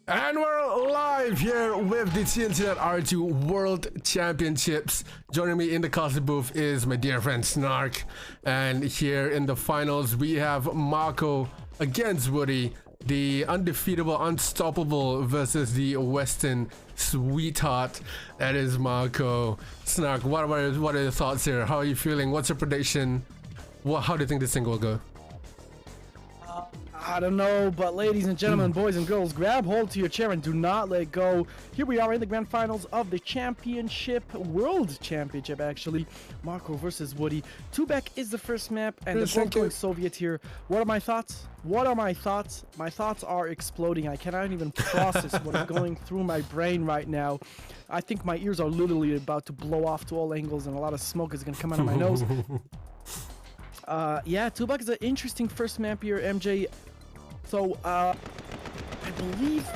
And we're live here with the TNT R2 World Championships. Joining me in the casting booth is my dear friend Snark. And here in the finals, we have Marko against Wudi, the undefeatable, unstoppable versus the Western sweetheart. That is Marko. Snark, what are your thoughts here? How are you feeling? What's your prediction? How do you think this thing will go? I don't know, but ladies and gentlemen, boys and girls, grab hold to your chair and do not let go. Here we are in the grand finals of the championship, world championship actually. Marko versus Wudi. Tubek is the first map and the going Soviet here. What are my thoughts? What are my thoughts? My thoughts are exploding. I cannot even process what is going through my brain right now. I think my ears are literally about to blow off to all angles and a lot of smoke is going to come out of my nose. Yeah, Tubek is an interesting first map here, MJ. So, I believe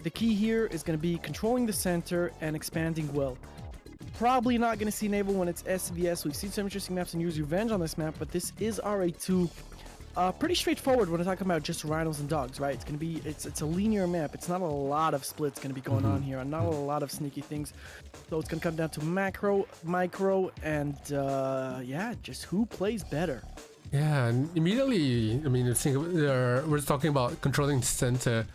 the key here is going to be controlling the center and expanding well. Probably not going to see Naval when it's SVS. We've seen some interesting maps and use Revenge on this map, but this is RA2. Pretty straightforward when we're talking about just rhinos and dogs, right? It's going to be, it's a linear map. It's not a lot of splits going to be going on here, and not a lot of sneaky things. So it's going to come down to macro, micro, and yeah, just who plays better. Yeah, and immediately, I mean, we're talking about controlling center.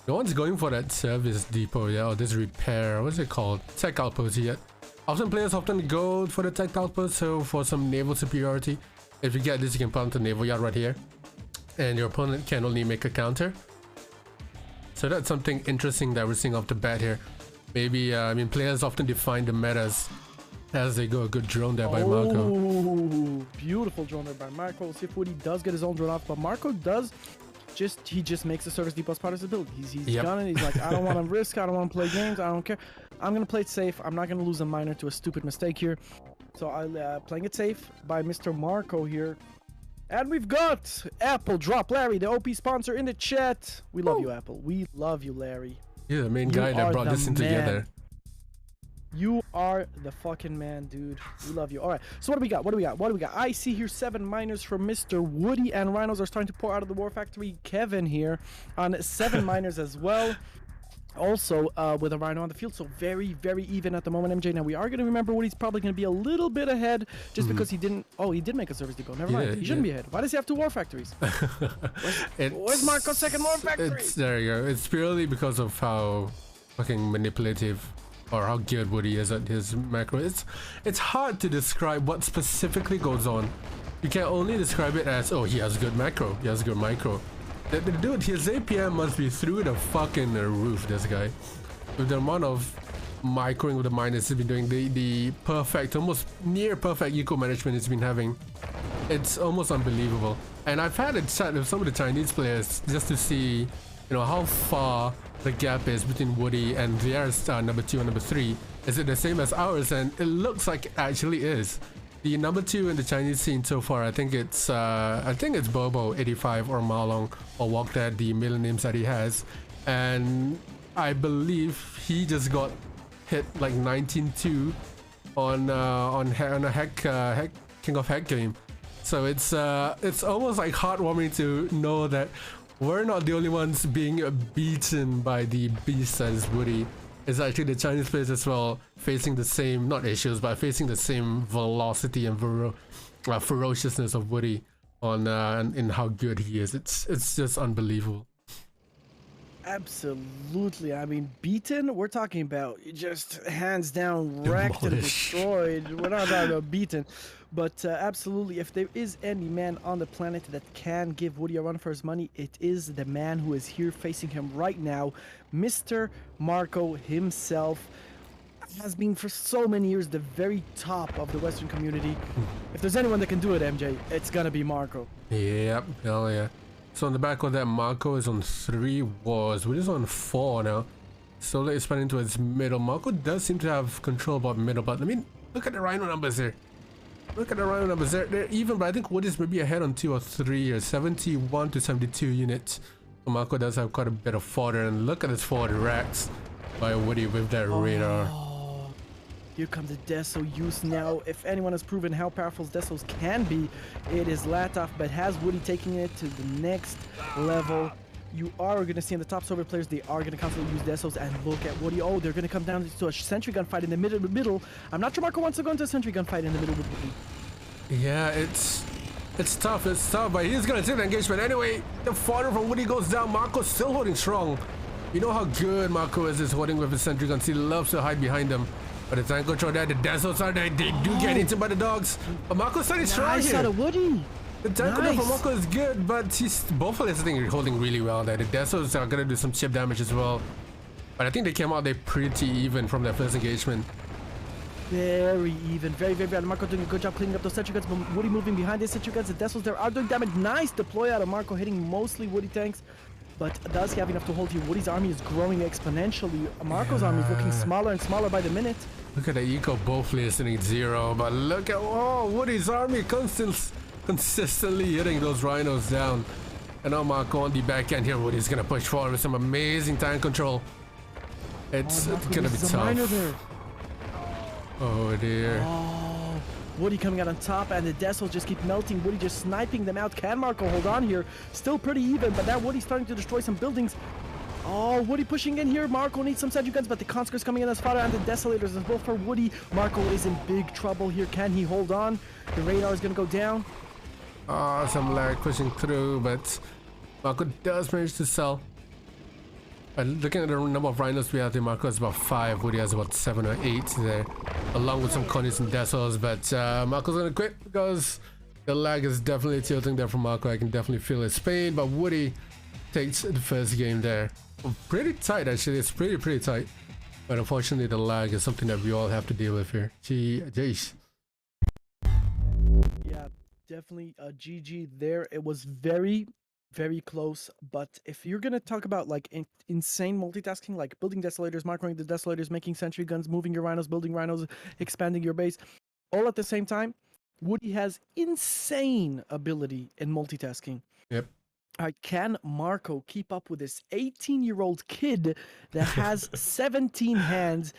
No one's going for that service depot, yeah, or this repair. What's it called? Tech outpost yet. Players often go for the tech outpost, so for some naval superiority. If you get this, you can put onto naval yard right here, and your opponent can only make a counter. So that's something interesting that we're seeing off the bat here. Maybe, I mean, players often define the metas as they go. A good drone there by Marko. Oh, beautiful drone there by Marko. We'll see if Wudi does get his own drone off, but Marko does he just makes the service depot as part of his build. He's done it. He's like, I don't want to risk, I don't want to play games, I don't care. I'm going to play it safe. I'm not going to lose a miner to a stupid mistake here. So I'm playing it safe by Mr. Marko here. And we've got Apple Drop Larry, the OP sponsor, in the chat. We love you, Apple. We love you, Larry. You're the main guy that brought this in together. You are the fucking man, dude. We love you. All right, so what do we got? What do we got? I see here 7 miners from Mr. Wudi, and rhinos are starting to pour out of the War Factory. Kevin here on 7 miners as well. Also, with a rhino on the field, so very, very even at the moment, MJ. Now, we are going to remember Woody's probably going to be a little bit ahead just because he didn't... Oh, he did make a service depot. Never mind. He shouldn't be ahead. Why does he have 2 war factories? Where's Marko's second war factory? There you go. It's purely because of how fucking manipulative or how good Wudi is at his macro. It's hard to describe what specifically goes on. You can only describe it as, oh, he has good macro. He has good micro. Dude, his APM must be through the fucking roof, this guy. With the amount of microing with the miners he's been doing, the perfect, almost near perfect eco management he's been having. It's almost unbelievable. And I've had a chat with some of the Chinese players just to see, you know, how far the gap is between Wudi and their number 2 and number 3. Is it the same as ours? And it looks like it actually is. The number 2 in the Chinese scene so far, I think it's Bobo 85 or Malong or Walkdad, the middle names that he has, and I believe he just got hit like 19-2 on a hack King of Hack game. So it's almost like heartwarming to know that we're not the only ones being beaten by the beast that is Wudi. It's actually the Chinese players as well facing the same, not issues, but facing the same velocity and ferociousness of Wudi on in how good he is. It's just unbelievable. Absolutely. I mean, beaten, we're talking about just hands down wrecked and destroyed. We're not talking about beaten. But absolutely, if there is any man on the planet that can give Wudi a run for his money, it is the man who is here facing him right now, Mr. Marko himself. Has been for so many years the very top of the Western community. If there's anyone that can do it, MJ, it's gonna be Marko. Yep, hell yeah. So on the back of that, Marko is on 3 wars. We're just on 4 now. Slowly expanding towards middle. Marko does seem to have control about middle, but I mean, look at the rhino numbers here. Look at the rhino numbers. They're even, but I think Woody's maybe ahead on 2 or 3 or 71 to 72 units. So Marko does have quite a bit of fodder, and look at his forward racks by Wudi with that radar. Here comes the Deso use now. If anyone has proven how powerful Desos can be, it is Latov, but has Wudi taking it to the next level. you are going to see in the top server players, they are going to constantly use Desos, and look at Wudi. Oh, they're going to come down to a sentry gun fight in the middle. I'm not sure Marko wants to go into a sentry gun fight in the middle with Wudi. Yeah, it's tough, but he's gonna take the engagement anyway. The fodder from Wudi goes down. Marko's still holding strong. You know how good Marko is holding with his sentry guns. He loves to hide behind them. But the tank control there, the Desos are there. They do get eaten by the dogs. But Marko's standing strong here. Nice out of Wudi. The tank control from Marko is good, but both of them are holding really well there. The Desos are gonna do some chip damage as well. But I think they came out there pretty even from their first engagement. Very even, very. Marko doing a good job cleaning up those sentry guns, but Wudi moving behind these sentry guns. The Desos there are doing damage. Nice deploy out of Marko, hitting mostly Wudi tanks. But does he have enough to hold here? Woody's army is growing exponentially. Marko's army is looking smaller and smaller by the minute. Look at the eco both listening 0, but look at Woody's army consistently hitting those rhinos down. And now Marko on the back end here. Woody's gonna push forward with some amazing tank control. It's gonna be tough. Oh dear. Oh, Wudi coming out on top, and the Desos just keep melting. Wudi just sniping them out. Can Marko hold on here? Still pretty even, but now Woody's starting to destroy some buildings. Oh, Wudi pushing in here. Marko needs some sentry guns, but the Conscripts coming in as fodder, and the Desolators as well for Wudi. Marko is in big trouble here. Can he hold on? The radar is going to go down. Some lag pushing through, but Marko does manage to sell. Looking at the number of rhinos we have there, Marko has about 5. Wudi has about 7 or 8 there, along with some Connies and Desos. But Marko's gonna quit because the lag is definitely tilting there from Marko. I can definitely feel his pain, but Wudi takes the first game there. Pretty tight, actually. It's pretty tight. But unfortunately, the lag is something that we all have to deal with here. Jeez. Yeah, definitely a GG there. It was very close, but if you're gonna talk about like insane multitasking, like building Desolators, Markoing the Desolators, making sentry guns, moving your rhinos, building rhinos, expanding your base, all at the same time, Wudi has insane ability in multitasking. Yep. Can Marko keep up with this 18-year-old kid that has 17 hands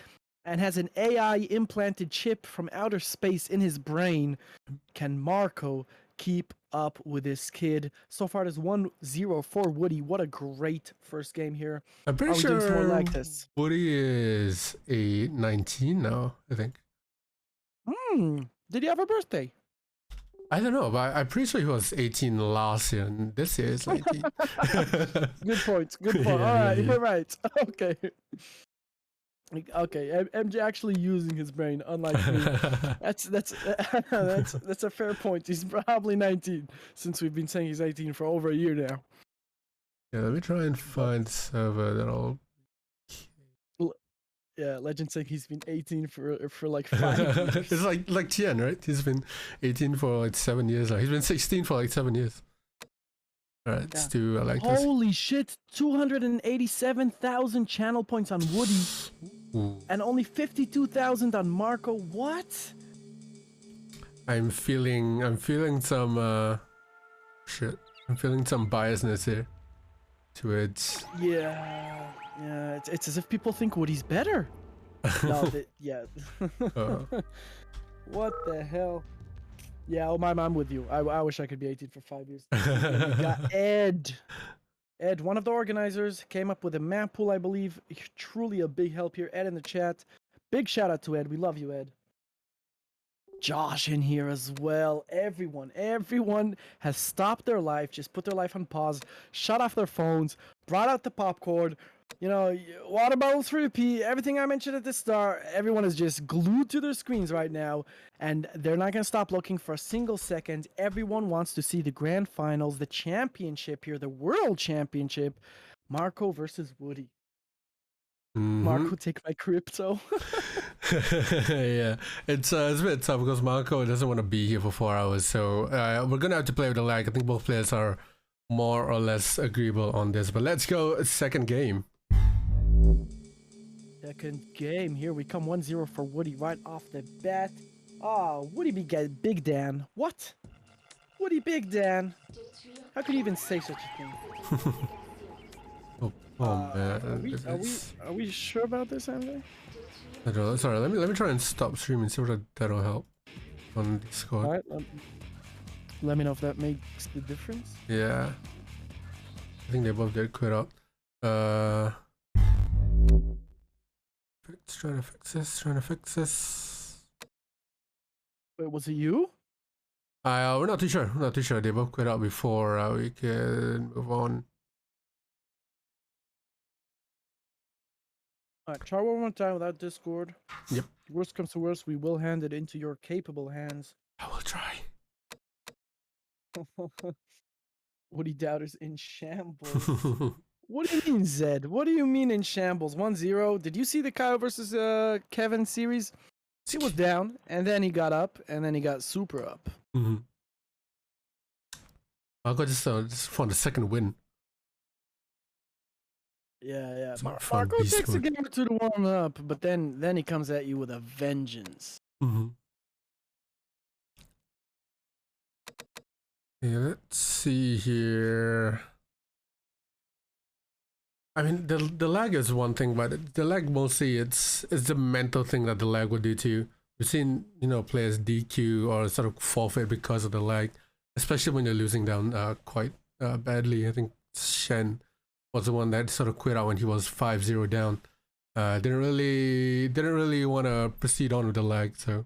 and has an AI implanted chip from outer space in his brain? Can Marko keep up with this kid? So far, it is 1-0 for Wudi. What a great first game here. I'm pretty sure some more like this? Wudi is 19 now, I think. Did he have a birthday? I don't know, but I'm pretty sure he was 18 last year, and this year is 19. Good point. All right, you're right. Okay. MJ actually using his brain, unlike me. That's a fair point. He's probably 19, since we've been saying he's 18 for over a year now. Yeah, let me try and find server that'll. Yeah, Legend saying he's been 18 for like 5 years. It's like Tien, right? He's been 18 for like 7 years now. He's been 16 for like 7 years. Alright, let's do like this. Holy shit, 287,000 channel points on Wudi. Ooh. And only 52,000 on Marko. What? I'm feeling some shit. I'm feeling some biasness here to it. Yeah, it's as if people think Woody's better. No, What the hell? Yeah, oh, I'm with you. I wish I could be 18 for 5 years. We got Ed, one of the organizers, came up with a map pool, I believe. Truly a big help here. Ed in the chat. Big shout out to Ed. We love you, Ed. Josh in here as well. Everyone has stopped their life, just put their life on pause, shut off their phones, brought out the popcorn, water bottles for repeat, everything I mentioned at the start. Everyone is just glued to their screens right now, and they're not going to stop looking for a single second. Everyone wants to see the grand finals, the championship here, the world championship. Marko versus Wudi. Marko, take my crypto. Yeah, it's a bit tough because Marko doesn't want to be here for 4 hours, so we're gonna have to play with the lag. I think both players are more or less agreeable on this, but let's go second game. Second game, here we come. 1-0 for Wudi right off the bat. Wudi Big Dan. What? Wudi Big Dan? How could you even say such a thing? Oh man, are we sure about this, Andre? I don't know. Sorry, let me try and stop streaming and see what that'll help on Discord. Alright, let me know if that makes the difference. Yeah. I think they both did quit out. Trying to fix this. Wait, was it you? We're not too sure. We're not too sure. They both quit out before we can move on. Alright, try one more time without Discord. Yep. Worst comes to worst, we will hand it into your capable hands. I will try. Woody Doubters in shambles. What do you mean, Zed? What do you mean in shambles? 1-0. Did you see the Kyle versus Kevin series? He was down, and then he got up, and then he got super up. Mm-hmm. Marko just found the second win. Yeah. Marko Marko takes a game or two to warm up, but then he comes at you with a vengeance. Mm-hmm. Yeah, let's see here. I mean, the lag is one thing, but the lag mostly it's the mental thing that the lag would do to you. We've seen, you know, players DQ or sort of forfeit because of the lag, especially when you're losing down quite badly. I think Shen was the one that sort of quit out when he was 5-0 down. Didn't really want to proceed on with the lag, so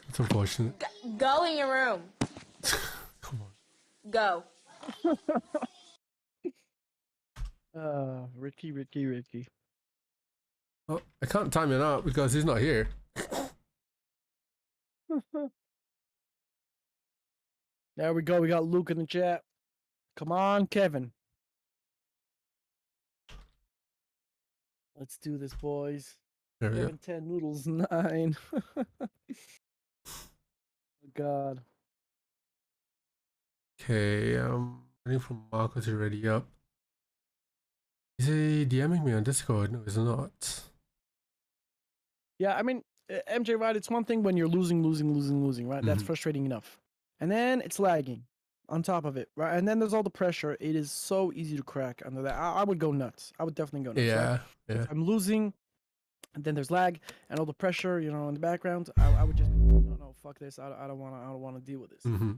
it's unfortunate. Go in your room. Come on. Go. Ricky. Oh, I can't time it out because he's not here. There we go. We got Luke in the chat. Come on, Kevin. Let's do this, boys. There we go. 10 noodles 9. Oh, God. Okay, waiting for Marko to ready up. Is he DMing me on Discord? No, he's not. Yeah, I mean, MJ, right? It's one thing when you're losing, right? That's Mhm. frustrating enough. And then it's lagging on top of it, right? And then there's all the pressure. It is so easy to crack under that. I would go nuts. I would definitely go nuts. Yeah, Right? yeah. If I'm losing, and then there's lag and all the pressure, you know, in the background. I would just no, fuck this. I don't want to deal with this. Mm-hmm.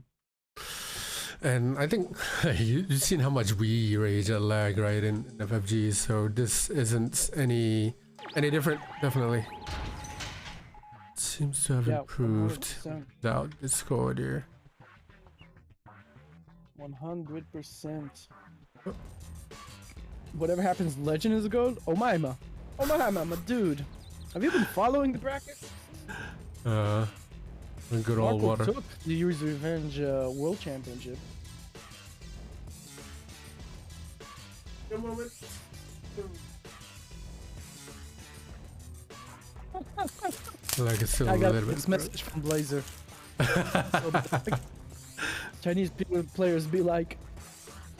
And I think you've seen how much we rage at lag, right, in FFG. So this isn't any different, definitely. Seems to have Yeah, improved 100%. without Discord here. 100%. Whatever happens, legend is a gold. Oh my dude. Have you been following the brackets? Good old Marko water. took the Year's Revenge World Championship. Good moment. Like it's still I a got little this bit. message from Blazer. Chinese players be like,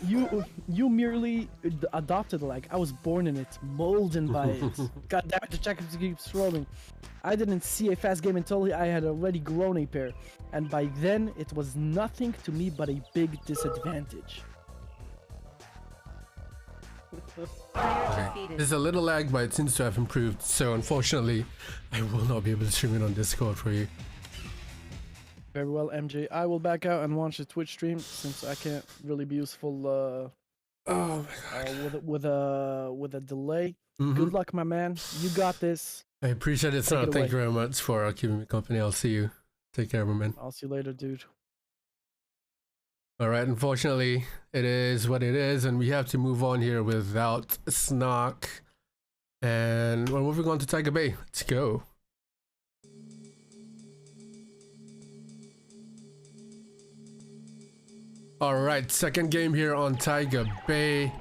you merely adopted like I was born in it, molded by it. God damn it, the check keeps rolling. I didn't see a fast game until I had already grown a pair, and by then it was nothing to me but a big disadvantage. Okay. There's a little lag, but it seems to have improved. So unfortunately, I will not be able to stream it on Discord for you. Very well, MJ. I will back out and watch the Twitch stream since I can't really be useful Oh my god. with a delay. Mhm. Good luck, my man. You got this. I appreciate it, Take sir. it Thank you away. very much for keeping me company. I'll see you. Take care, my man. I'll see you later, dude. Alright, unfortunately, it is what it is, and we have to move on here without Snark. And we're moving on to Tiger Bay. Let's go. Alright, second game here on Tiger Bay.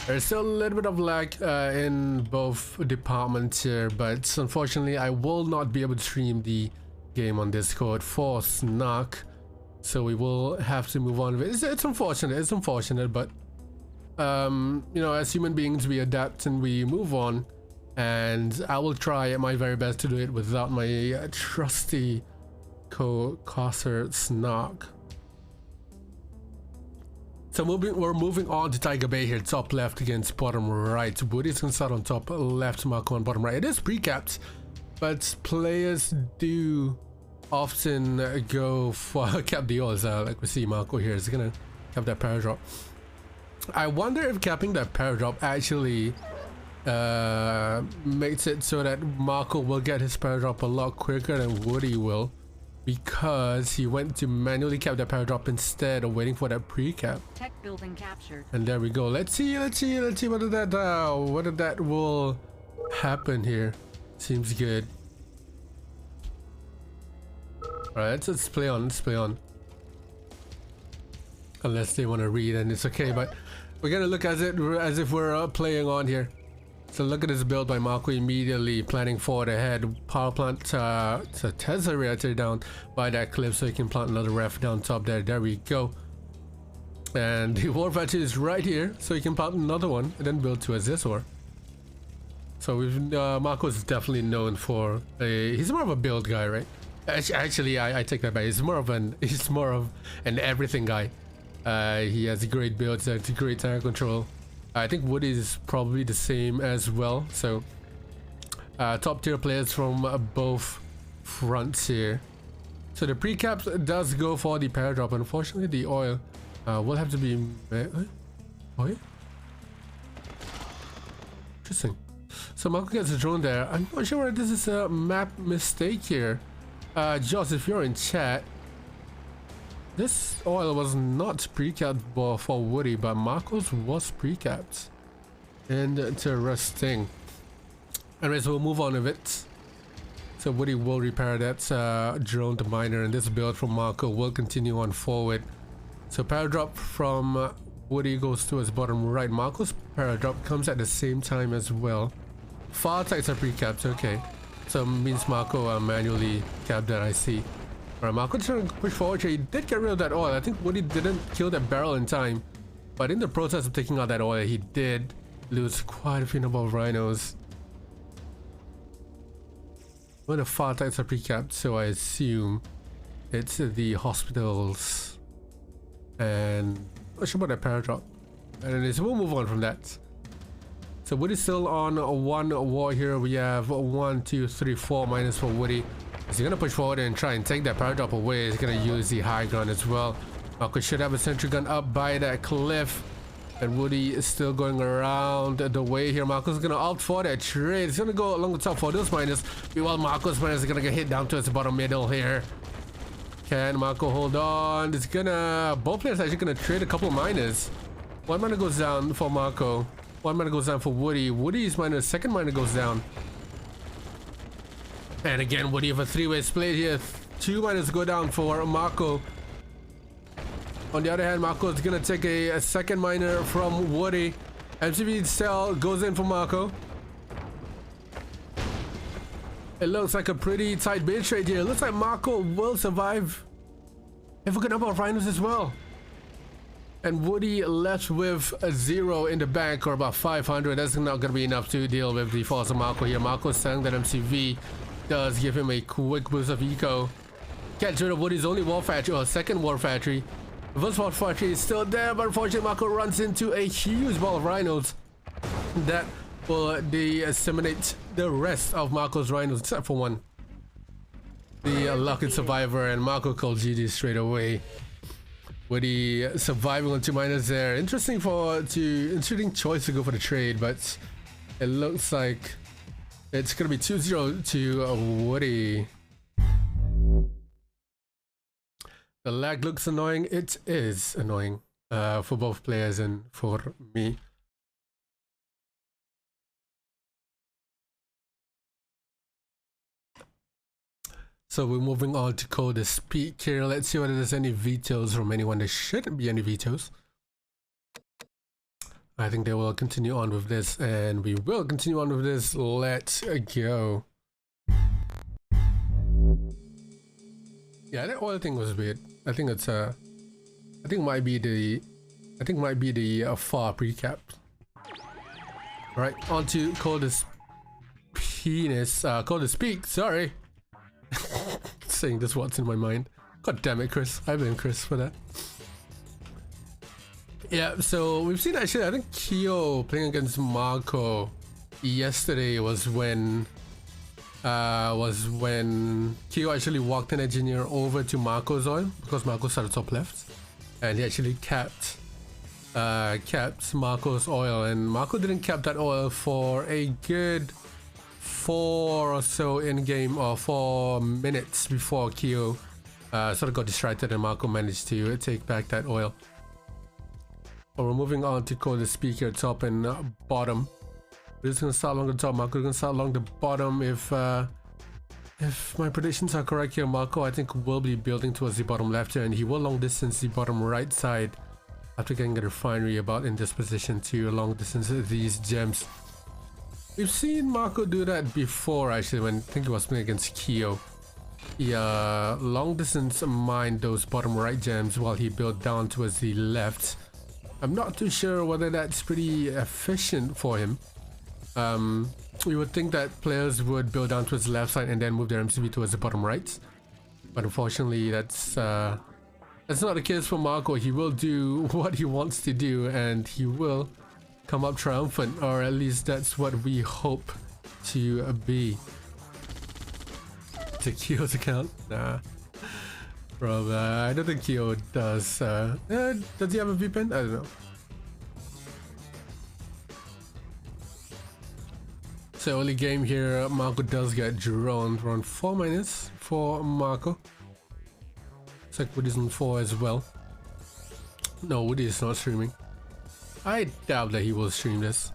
There's still a little bit of lag in both departments here, but unfortunately I will not be able to stream the game on Discord for Snark. So we will have to move on. It's unfortunate, but you know, as human beings we adapt and we move on, and I will try my very best to do it without my trusty co-caster Snark. So we're moving on to Tiger Bay here, top left against bottom right. Wudi's gonna start on top left, Marko on bottom right. It is pre-capped, but players do often go for cap deals. Like we see Marko here is gonna have that power drop. I wonder if capping that paradrop actually makes it so that Marko will get his paradrop a lot quicker than Wudi will, because he went to manually cap that paradrop instead of waiting for that pre-cap. Tech building captured. And there we go. Let's see whether that will happen here. Seems good. Alright, let's play on. Unless they want to read, and it's okay, but we're gonna look as if we're playing on here. So look at this build by Marko, immediately planning forward ahead. Power plant to Tesla reactor down by that cliff so he can plant another ref down top there. There we go. And the war factory is right here, so he can plant another one and then build to a Zizor. So Marko is definitely known for he's more of a build guy, right? Actually, I take that back. He's more of an everything guy. He has a great build, a great tank control. I think Wudi is probably the same as well. So top tier players from both fronts here. So the pre-cap does go for the paradrop. Unfortunately, the oil will have to be oil. Interesting. So Marko gets a drone there. I'm not sure whether this is a map mistake here. Joss, if you're in chat, this oil was not pre-capped for Wudi, but Marko's was pre-capped. Interesting. Anyways, we'll move on with it. So Wudi will repair that drone to miner, and this build from Marko will continue on forward. So paradrop from Wudi goes to his bottom right. Marko's paradrop comes at the same time as well. Far attacks are pre-capped, okay. So means Marko manually capped that, I see. Alright, Marko trying to push forward here. He did get rid of that oil. I think Wudi didn't kill that barrel in time. But in the process of taking out that oil, he did lose quite a few number of rhinos. Well, the far attacks are pre-capped, so I assume it's the hospitals. And not sure about that paradrop. And anyways, we'll move on from that. So Wudi's still on one war here. We have 1, 2, 3, 4 minus for Wudi. Is he gonna push forward and try and take that paradrop away? He's gonna use the high ground as well. Marko should have a sentry gun up by that cliff. And Wudi is still going around the way here. Marko's gonna opt for that trade. He's gonna go along the top for those miners. Meanwhile, Marko's miners are gonna get hit down towards the bottom middle here. Can Marko hold on? It's gonna... Both players are actually gonna trade a couple of miners. One miner goes down for Marko. One miner goes down for Wudi. Wudi's miner, second miner goes down. And again, Wudi have a three-way split here. Two miners go down for Marko. On the other hand, Marko is gonna take a second miner from Wudi. MCV cell goes in for Marko. It looks like a pretty tight base trade here. It looks like Marko will survive. Have a good number of rhinos as well. And Wudi left with a 0 in the bank, or about 500. That's not going to be enough to deal with the force of Marko here. Marko's saying that MCV does give him a quick boost of eco. Gets rid of Wudi's only war factory, or second war factory. The first war factory is still there, but unfortunately Marko runs into a huge ball of rhinos. That will disseminate the rest of Marko's rhinos, except for one. The lucky survivor, and Marko called GG straight away. Wudi surviving on 2 miners there. Interesting choice to go for the trade, but it looks like it's gonna be 2-0 to Wudi. The lag looks annoying. It is annoying for both players and for me. So we're moving on to code the speak here. Let's see whether there's any vetoes from anyone. There shouldn't be any vetoes. I think they will continue on with this, and we will continue on with this. Let's go. Yeah, that oil thing was weird. I think it's I think might be the far pre-cap. Right, on to code the penis. Code the speak. Sorry. Saying this what's in my mind. God damn it, Chris. I blame Chris for that. Yeah, so we've seen actually, I think Kyo playing against Marko yesterday was when Kyo actually walked an engineer over to Marko's oil, because Marko started top left, and he actually capped kept Marko's oil, and Marko didn't keep that oil for a good 4 or so in game, or 4 minutes before Kyo sort of got distracted and Marko managed to take back that oil. But we're moving on to call the speaker top and bottom. We're just gonna start along the top. Marko gonna start along the bottom. If my predictions are correct here, Marko I think will be building towards the bottom left here, and he will long distance the bottom right side after getting the refinery about in this position to long distance these gems. We've seen Marko do that before actually, when I think he was playing against Kyo. He long distance mined those bottom right gems while he built down towards the left. I'm not too sure whether that's pretty efficient for him. You would think that players would build down towards the left side and then move their MCB towards the bottom right, but unfortunately that's not the case for Marko. He will do what he wants to do and he will come up triumphant, or at least that's what we hope to be. To Kyo's account? Nah. Bro, I don't think Kyo does. Does he have a VPN? I don't know. So early game here, Marko does get droned. We're on 4 minutes for Marko. Looks like Wudi's on 4 as well. No, Wudi is not streaming. I doubt that he will stream this.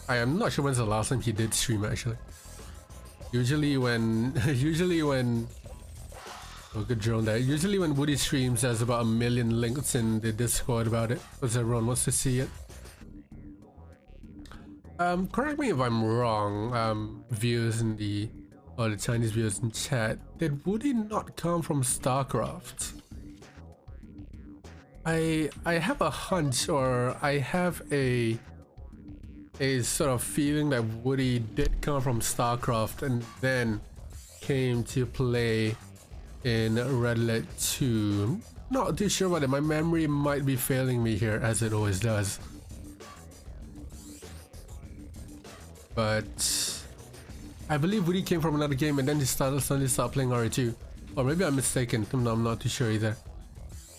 I am not sure when's the last time he did stream actually. Usually when oh, good drone there. Usually when Wudi streams, there's about 1 million links in the Discord about it, because everyone wants to see it. Correct me if I'm wrong, viewers in the Chinese viewers in chat. Did Wudi not come from StarCraft? I have a hunch, or I have a sort of feeling that Wudi did come from StarCraft and then came to play in Red Alert 2. Not too sure about it. My memory might be failing me here, as it always does. But I believe Wudi came from another game and then he suddenly started playing RE2. Or maybe I'm mistaken. I'm not too sure either.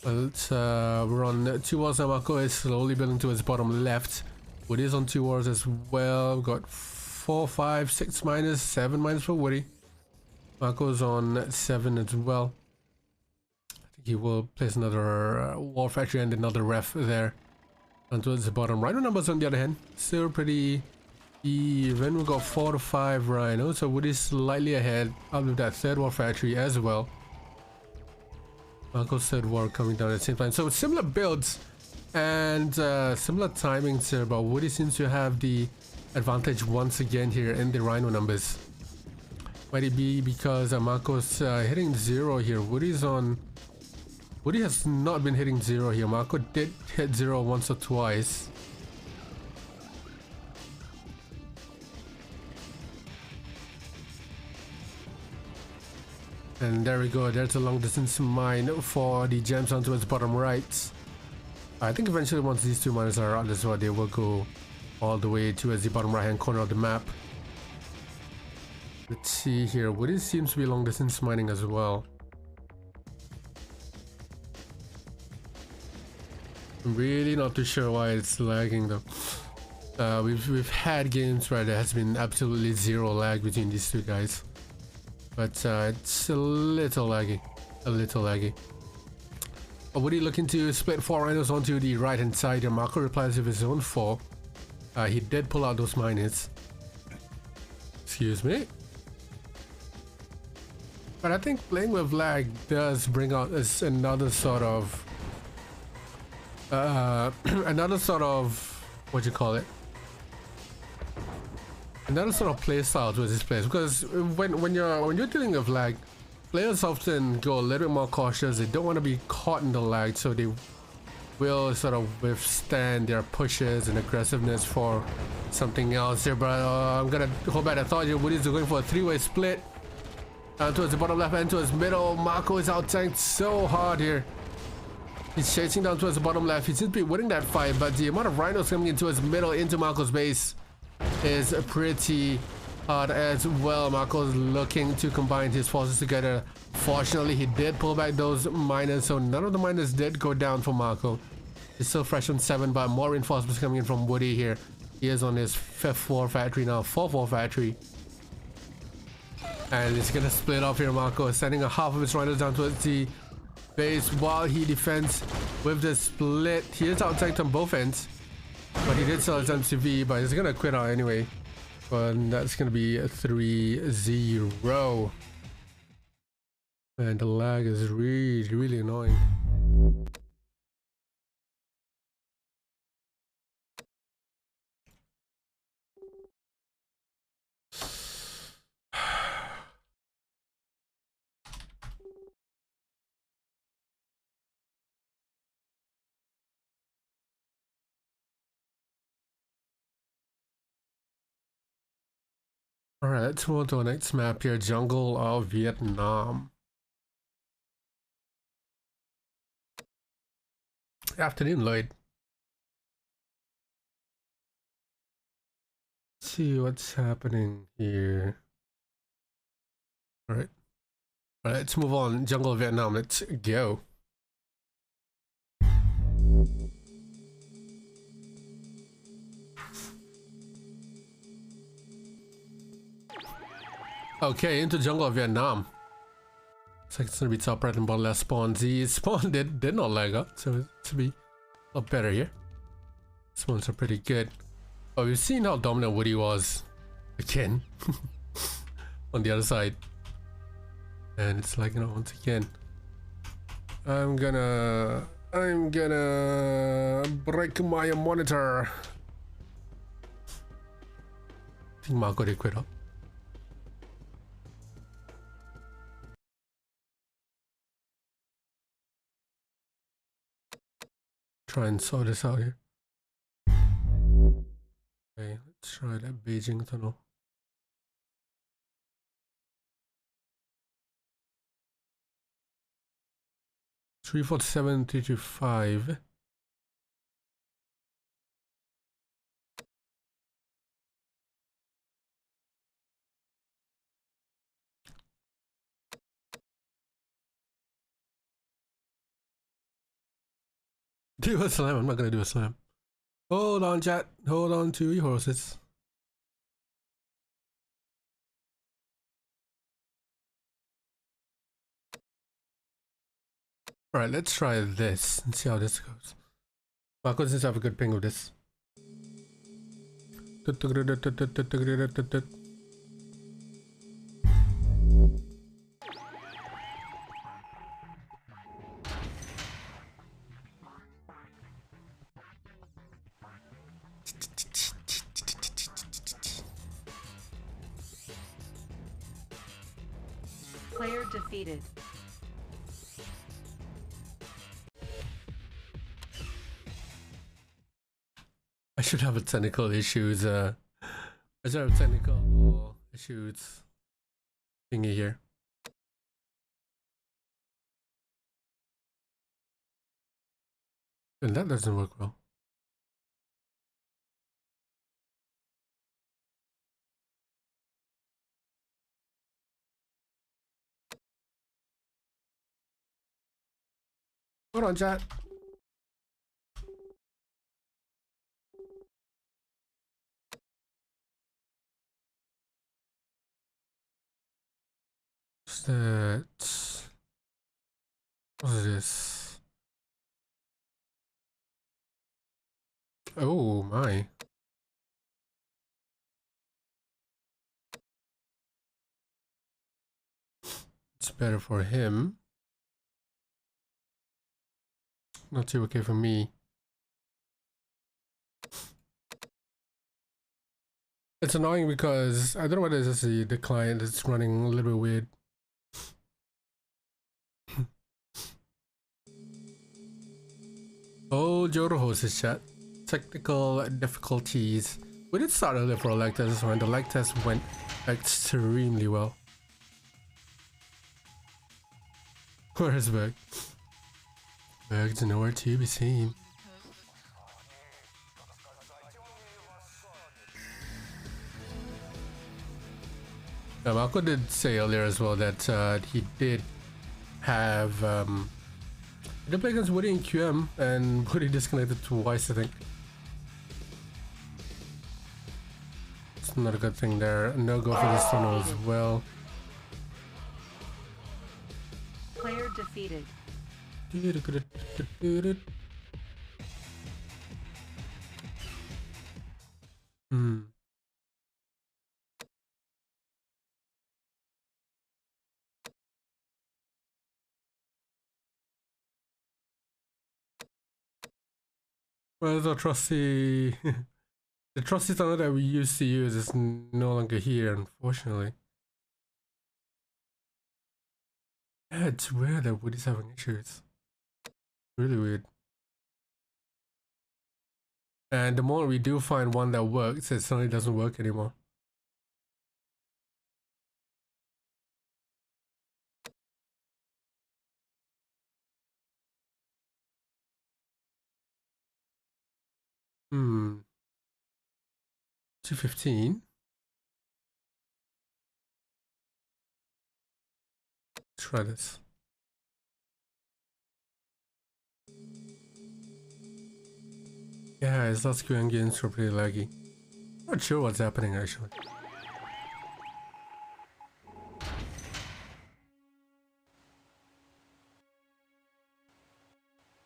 But we're on 2 wars now. Marko is slowly building towards bottom left. Wudi is on 2 wars as well. We've got 4, 5, 6 minus, 7 minus for Wudi. Marko's on 7 as well. I think he will place another war factory and another ref there. And towards the bottom. Rhino numbers on the other hand, still pretty even. We've got 4 to 5 rhinos, so Wudi's slightly ahead. I'll move that 3rd war factory as well. Marko's 3rd war coming down at the same time. So similar builds and similar timings here, but Wudi seems to have the advantage once again here in the rhino numbers. Might it be because Marko's hitting 0 here? Wudi has not been hitting 0 here. Marko did hit 0 once or twice. And there we go, there's a long distance mine for the gems on towards the bottom right. I think eventually once these 2 miners are out as well, they will go all the way towards the bottom right hand corner of the map. Let's see here, Wudi seems to be long distance mining as well. I'm really not too sure why it's lagging though. We've had games where there has been absolutely 0 lag between these 2 guys. But it's a little laggy. Wudi looking to split 4 rhinos onto the right hand side, and Marko replies with his own 4. He did pull out those mines. Excuse me. But I think playing with lag does bring out another sort of what do you call it? Another sort of play style towards this place, because when you're dealing with lag, players often go a little bit more cautious. They don't want to be caught in the lag, so they will sort of withstand their pushes and aggressiveness for something else here. But I'm gonna hold back. I thought Wudi's going for a 3-way split towards the bottom left and towards middle. Marko is out tanked so hard here. He's chasing down towards the bottom left. He seems to be winning that fight, but the amount of rhinos coming in towards middle into Marko's base is pretty hard as well. Marko's looking to combine his forces together. Fortunately, he did pull back those miners, so none of the miners did go down for Marko. He's still fresh on 7, but more reinforcements coming in from Wudi here. He is on his 5th war factory now, 4th war factory. And he's gonna split off here, Marko, sending a half of his riders down towards the base while he defends with the split. He is outtanked on both ends, but he did sell his MCV, but he's gonna quit out anyway. But that's gonna be a 3-0. And the lag is really annoying. Alright, let's move on to our next map here, Jungle of Vietnam. Afternoon, Lloyd. Let's see what's happening here. Alright. Alright, let's move on. Jungle of Vietnam, let's go. Okay, into Jungle of Vietnam. Looks like it's gonna be top right and bottom left spawns. The spawn did not lag up, so it should be a lot better here. Spawns are pretty good. But we've seen how dominant Wudi was again on the other side. And it's like, you know, once again. I'm gonna break my monitor. I think Marko did quit up. Try and sort this out here. Okay, let's try that Beijing tunnel. Three 47 325. Do a slam. I'm not gonna do a slam. Hold on, chat. Hold on to your horses. Alright, let's try this and see how this goes. Marko seems to have a good ping of this. Player defeated. I should have a technical issues. I should have technical issues thingy here. And that doesn't work well. Hold on, chat. What's that? What is this? Oh my. It's better for him. Not too okay for me. It's annoying because I don't know whether it's just the client that's running a little bit weird. Oh, Joro hosts his chat. Technical difficulties. We did start earlier for a lag test and the lag test went extremely well. Where is Berg? Berg's nowhere to be seen. Marko did say earlier as well that he did have He did play against Wudi and QM, and Wudi disconnected twice, I think. It's not a good thing there. No go for this tunnel as well. Player defeated. Hmm. Well, the trusty, the trusty tunnel that we used to use is no longer here, unfortunately. Yeah, it's weird that Woody's having issues. Really weird. And the moment we do find one that works, it suddenly doesn't work anymore. Hmm. 215. Try this. Yeah, it's not queuing games are pretty laggy. Not sure what's happening actually.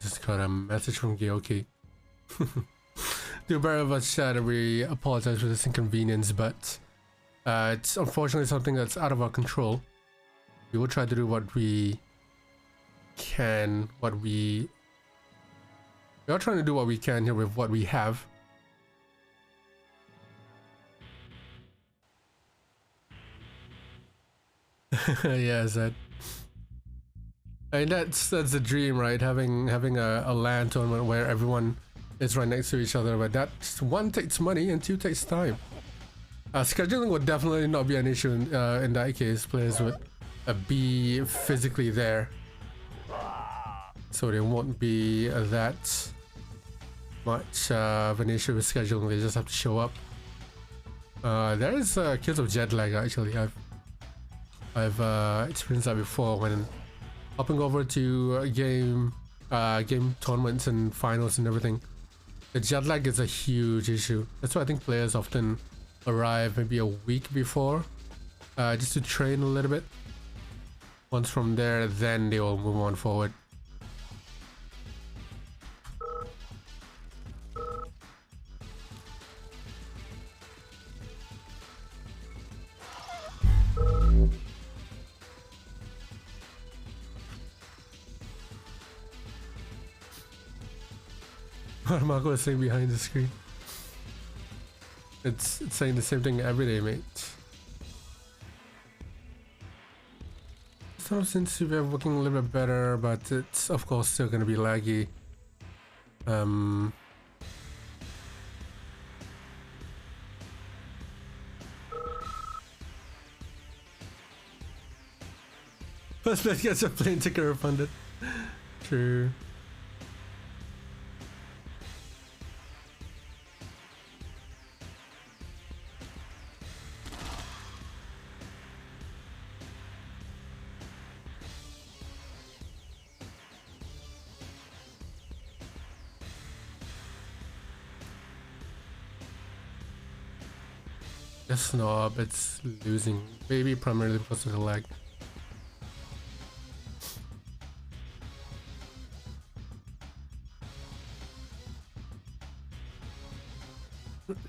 Just got a message from Gyoki. Do better of us chat, we apologize for this inconvenience, but it's unfortunately something that's out of our control. We will try to do what we can, we are trying to do what we can here with what we have. Yeah, Zed. I mean, that's the dream, right? Having a LAN tournament where everyone is right next to each other, but that one takes money and two takes time. Scheduling would definitely not be an issue in that case. Players would be physically there, so there won't be that much of an issue with scheduling. They just have to show up. There is kills of jet lag actually. I've experienced that before when hopping over to game tournaments and finals and everything. The jet lag is a huge issue. That's why I think players often arrive maybe a week before, just to train a little bit. Once from there, then they will move on forward. Marko is saying behind the screen. It's saying the same thing every day, mate. Some seems to be working a little bit better, but it's of course still gonna be laggy. First place gets a plane ticket refunded. True. The snob, it's losing, maybe primarily because of the lag.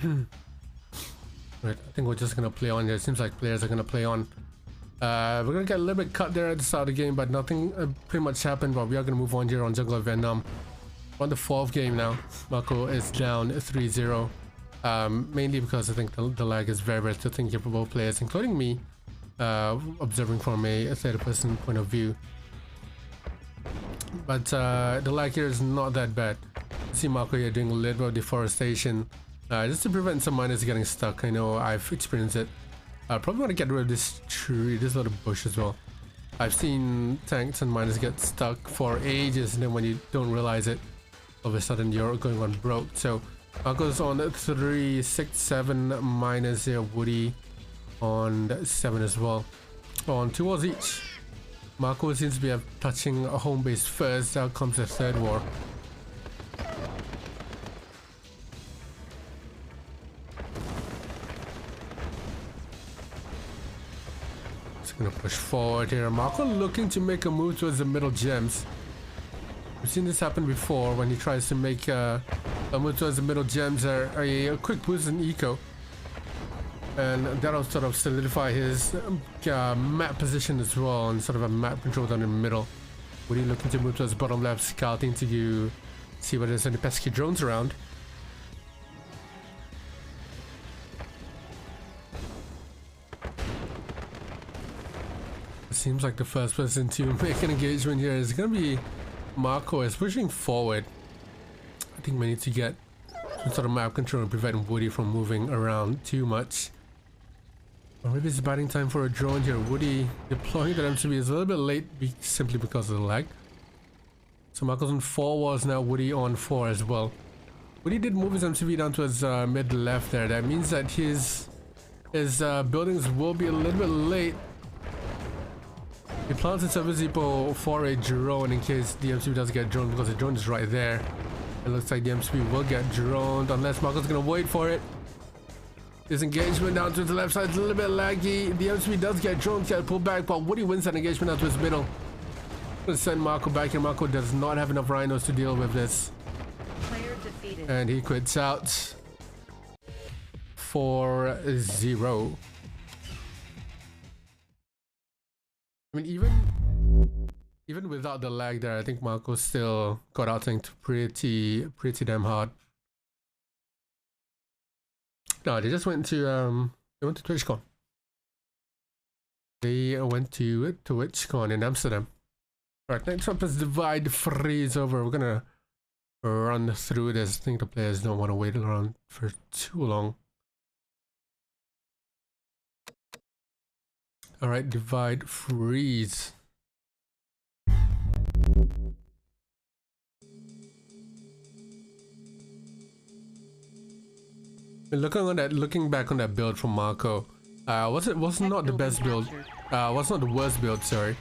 Right, I think we're just gonna play on here. It seems like players are gonna play on. We're gonna get a little bit cut there at the start of the game, but nothing pretty much happened. But we are gonna move on here on Jungle Venom. We're on the 4th game now. Marko is down 3-0. Mainly because I think the lag is very tilting here for both players, including me, observing from a third-person point of view. But the lag here is not that bad. You see Marko here doing a little bit of deforestation, just to prevent some miners getting stuck. I know I've experienced it. I probably want to get rid of this tree, this little bush as well. I've seen tanks and miners get stuck for ages, and then when you don't realize it, all of a sudden you're going on broke. So Marko's on 3, 6, 7 minus here, Wudi on 7 as well. On 2 walls each. Marko seems to be touching a home base first. Out comes the third war. Just gonna push forward here. Marko looking to make a move towards the middle gems. We've seen this happen before when he tries to make a move towards the middle gems or a quick boost in eco. And that'll sort of solidify his map position as well, and sort of a map control down in the middle. Wudi looking to move towards bottom left, scouting to see whether there's any pesky drones around. It seems like the first person to make an engagement here is going to be Marko. Is pushing forward. I think we need to get some sort of map control and prevent Wudi from moving around too much. Or maybe it's batting time for a drone here. Wudi deploying the MCB is a little bit late simply because of the lag. So Marko's on 4 walls now, Wudi on 4 as well. Wudi did move his MCB down towards mid left there. That means that his buildings will be a little bit late. He plants a service depot for a drone in case the MCB does get droned, because the drone is right there. It looks like the MCB will get droned unless Marko's gonna wait for it. This engagement down to the left side is a little bit laggy. The MCB does get drones, get pulled back, but Wudi wins that engagement out to his middle. Gonna send Marko back here. Marko does not have enough rhinos to deal with this. Player defeated. And he quits out for 0. I mean, even without the lag there, I think Marko still got out tanked pretty damn hard. No, they just went to TwitchCon. They went to TwitchCon in Amsterdam. Alright, next up is Divide Freeze over. We're gonna run through this. I think the players don't want to wait around for too long. Alright, Divide Freeze. Looking back on that build from Marko, was not the best build. Was not the worst build, sorry.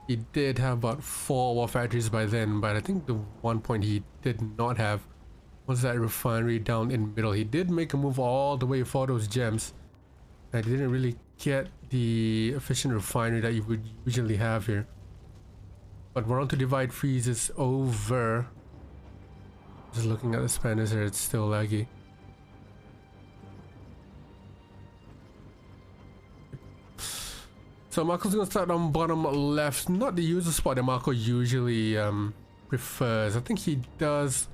He did have about 4 war factories by then, but I think the one point he did not have was that refinery down in middle. He did make a move all the way for those gems, and he didn't really get the efficient refinery that you would usually have here. But we're on to Divide Freeze is over. Just looking at the Spanish here, it's still laggy. So Marko's gonna start on bottom left, not the user spot that Marko usually prefers. I think he does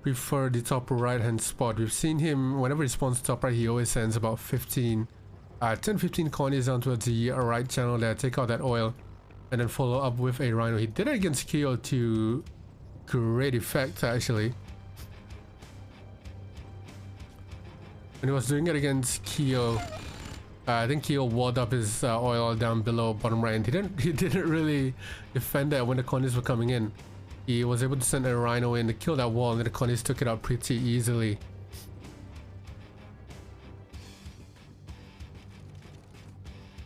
prefer the top right hand spot. We've seen him, whenever he spawns top right, he always sends about 10-15 colonies down towards the right channel there, take out that oil, and then follow up with a rhino. He did it against Keo to great effect actually. When he was doing it against Keo, I think Keo walled up his oil down below bottom right, and he didn't really defend that when the colonies were coming in. He was able to send a rhino in to kill that wall, and then the colonies took it out pretty easily.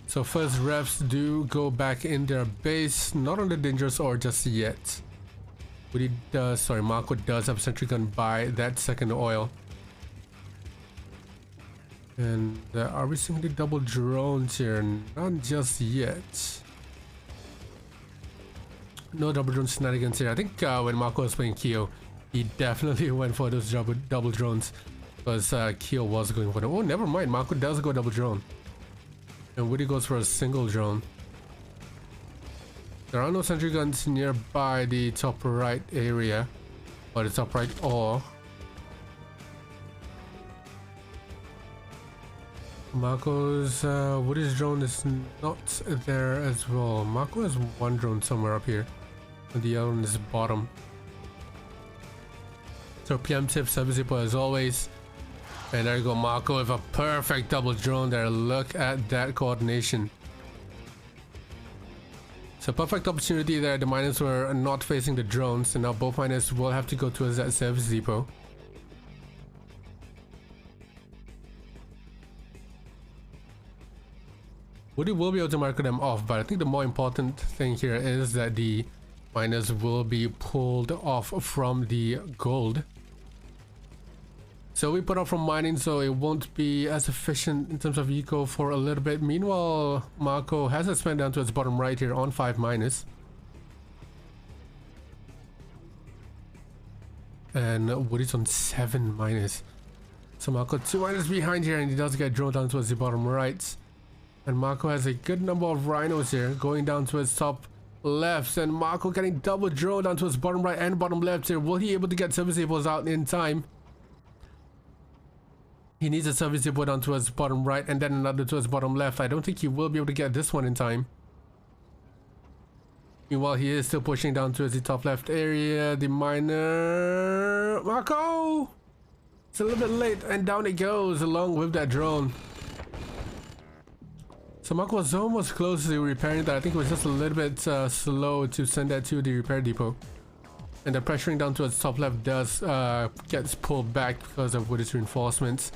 So first refs do go back in their base, not on the dangerous ore just yet. Wudi does, sorry, Marko does have sentry gun by that second oil. And are we seeing the double drones here? Not just yet. No double drone shenanigans here. I think when Marko was playing Keo, he definitely went for those double drones, because Keo was going for them. Oh, never mind. Marko does go double drone. And Wudi goes for a single drone. There are no sentry guns nearby the top right area, or the top right ore. Marko's Wudi's drone is not there as well. Marko has one drone somewhere up here, and the other one is bottom. So preemptive service depot as always. And there you go, Marko with a perfect double drone there. Look at that coordination. So perfect opportunity there. The miners were not facing the drones, and now both miners will have to go towards that service depot. Wudi will be able to mark them off, but I think the more important thing here is that the miners will be pulled off from the gold. So we put off from mining, so it won't be as efficient in terms of eco for a little bit. Meanwhile, Marko has it spent down to its bottom right here on 5 miners. And Wudi's on 7 miners. So Marko 2 miners behind here, and he does get drawn down towards the bottom right. And Marko has a good number of rhinos here going down to his top left, and Marko getting double drone down to his bottom right and bottom left here. Will he able to get service depots out in time? He needs a service depot down to his bottom right and then another to his bottom left. I don't think he will be able to get this one in time. Meanwhile, he is still pushing down towards the top left area. The miner... Marko! It's a little bit late, and down it goes along with that drone. So Marko was almost close to repairing that. I think it was just a little bit slow to send that to the repair depot. And the pressuring down to its top left does gets pulled back because of Wudi's reinforcements.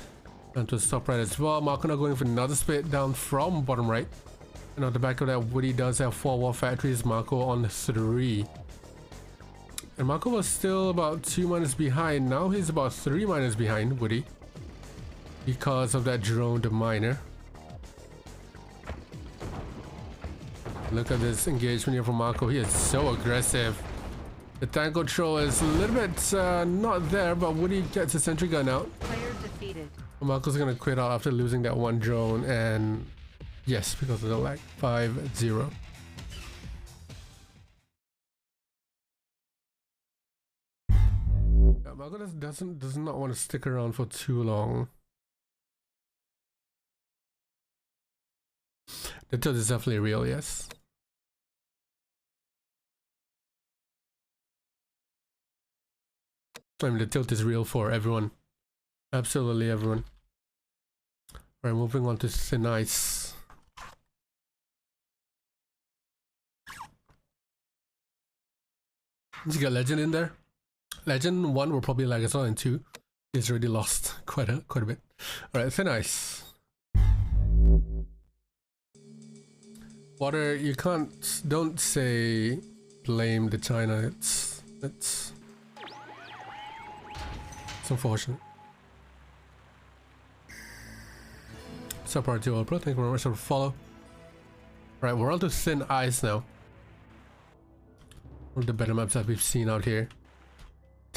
And to its top right as well. Marko now going for another split down from bottom right. And on the back of that, Wudi does have 4 war factories. Marko on 3. And Marko was still about 2 miners behind. Now he's about 3 miners behind Wudi because of that droned miner. Look at this engagement here from Marko. He is so aggressive. The tank control is a little bit not there, but Wudi gets a sentry gun out. Player defeated. Marko's gonna quit out after losing that one drone, and yes, because of the lag. 5-0. Marko does not want to stick around for too long. The tilt is definitely real, yes. I mean, the tilt is real for everyone. Absolutely everyone. Alright, moving on to thin ice. Did you get Legend in there? Legend 1 will probably lag as well, and 2 is already lost quite a bit. Alright, thin ice. Water, you don't say blame the China. It's unfortunate. Sup RT All Pro, thank you very much for the follow. Right, we're on to thin ice now. One of the better maps that we've seen out here.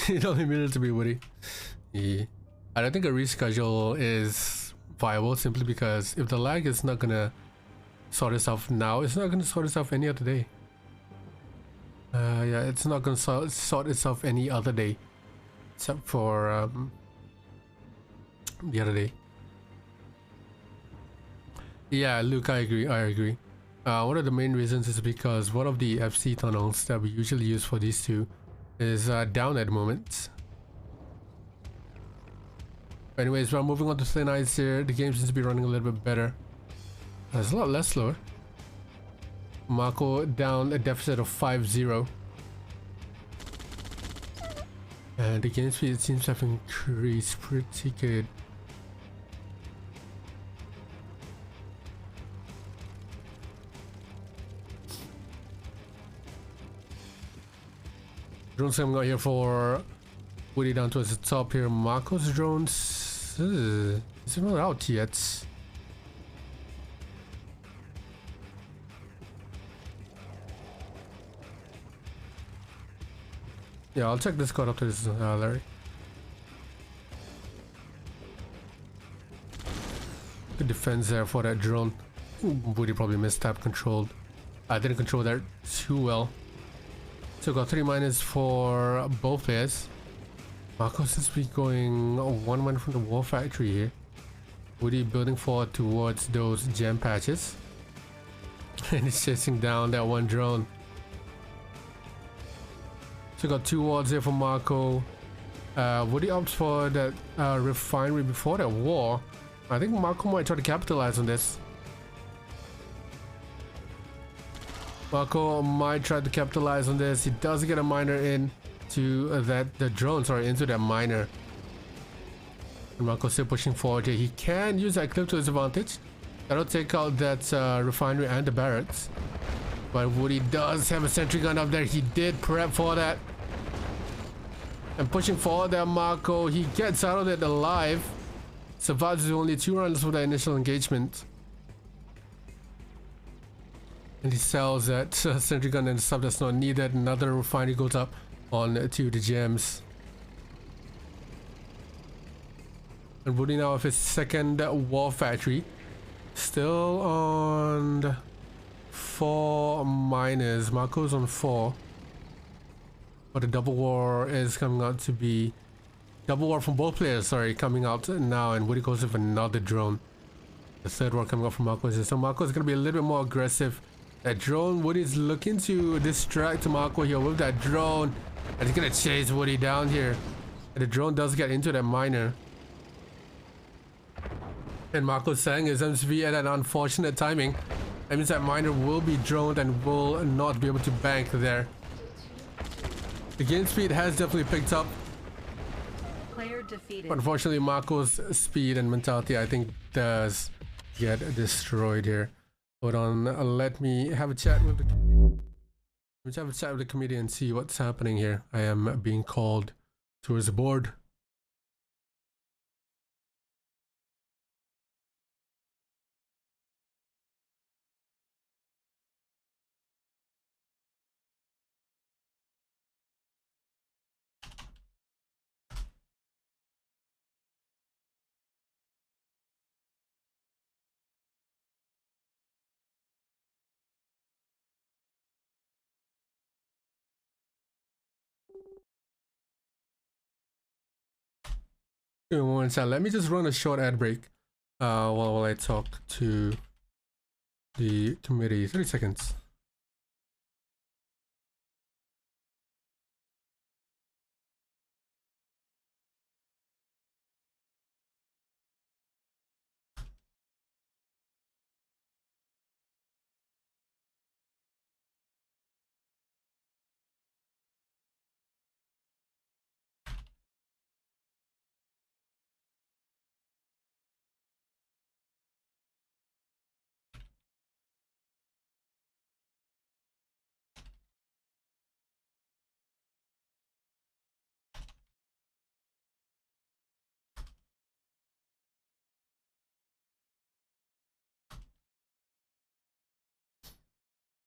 It only needed to be Wudi. Yeah. I don't think a reschedule is viable simply because if the lag is not gonna sort itself now, it's not gonna sort itself any other day. Yeah, it's not gonna sort itself any other day. Except for the other day. Yeah, Luke, I agree. One of the main reasons is because one of the FC tunnels that we usually use for these two is down at the moment. Anyways, we're moving on to thin ice here. The game seems to be running a little bit better. It's a lot less slower. Marko down a deficit of 5-0. And the game speed seems to have increased pretty good. Drones coming out here for Wudi down towards the top here. Marko's drones is not out yet. Yeah, I'll check this code after this, Larry. Good defense there for that drone. Wudi probably missed tab controlled. I didn't control that too well. So got 3 minus for both players. Marko seems to be going 1-1 from the war factory here. Wudi building forward towards those gem patches. And he's chasing down that one drone. So got 2 wards here for Marko. Wudi opts for that refinery before that war. I think Marko might try to capitalize on this. Marko might try to capitalize on this. He does get a miner in to into that miner. And Marko's still pushing forward here. He can use that clip to his advantage. That'll take out that refinery and the barracks. But Wudi does have a sentry gun up there. He did prep for that. And pushing forward there, Marko. He gets out of it alive. Survives with only 2 rounds for the initial engagement. And he sells that sentry gun and stuff that's not needed. Another refinery goes up on to the gems. And Wudi now with his second war factory. Still on 4 miners. Marko's on 4. But the double war is coming out to be... Double war from both players, sorry, coming out now. And Wudi goes with another drone. The third war coming out from Marko. So Marko is going to be a little bit more aggressive. That drone, Woody's looking to distract Marko here with that drone. And he's going to chase Wudi down here. And the drone does get into that miner. And Marko's saying his MSV at an unfortunate timing. That means that miner will be droned and will not be able to bank there. The game speed has definitely picked up. Player defeated. But unfortunately, Marko's speed and mentality, I think, does get destroyed here. Hold on, let me have a chat with the committee. Let's have a chat with the committee and see what's happening here. I am being called towards the board. Give me 1 second. Let me just run a short ad break while I talk to the committee. 30 seconds.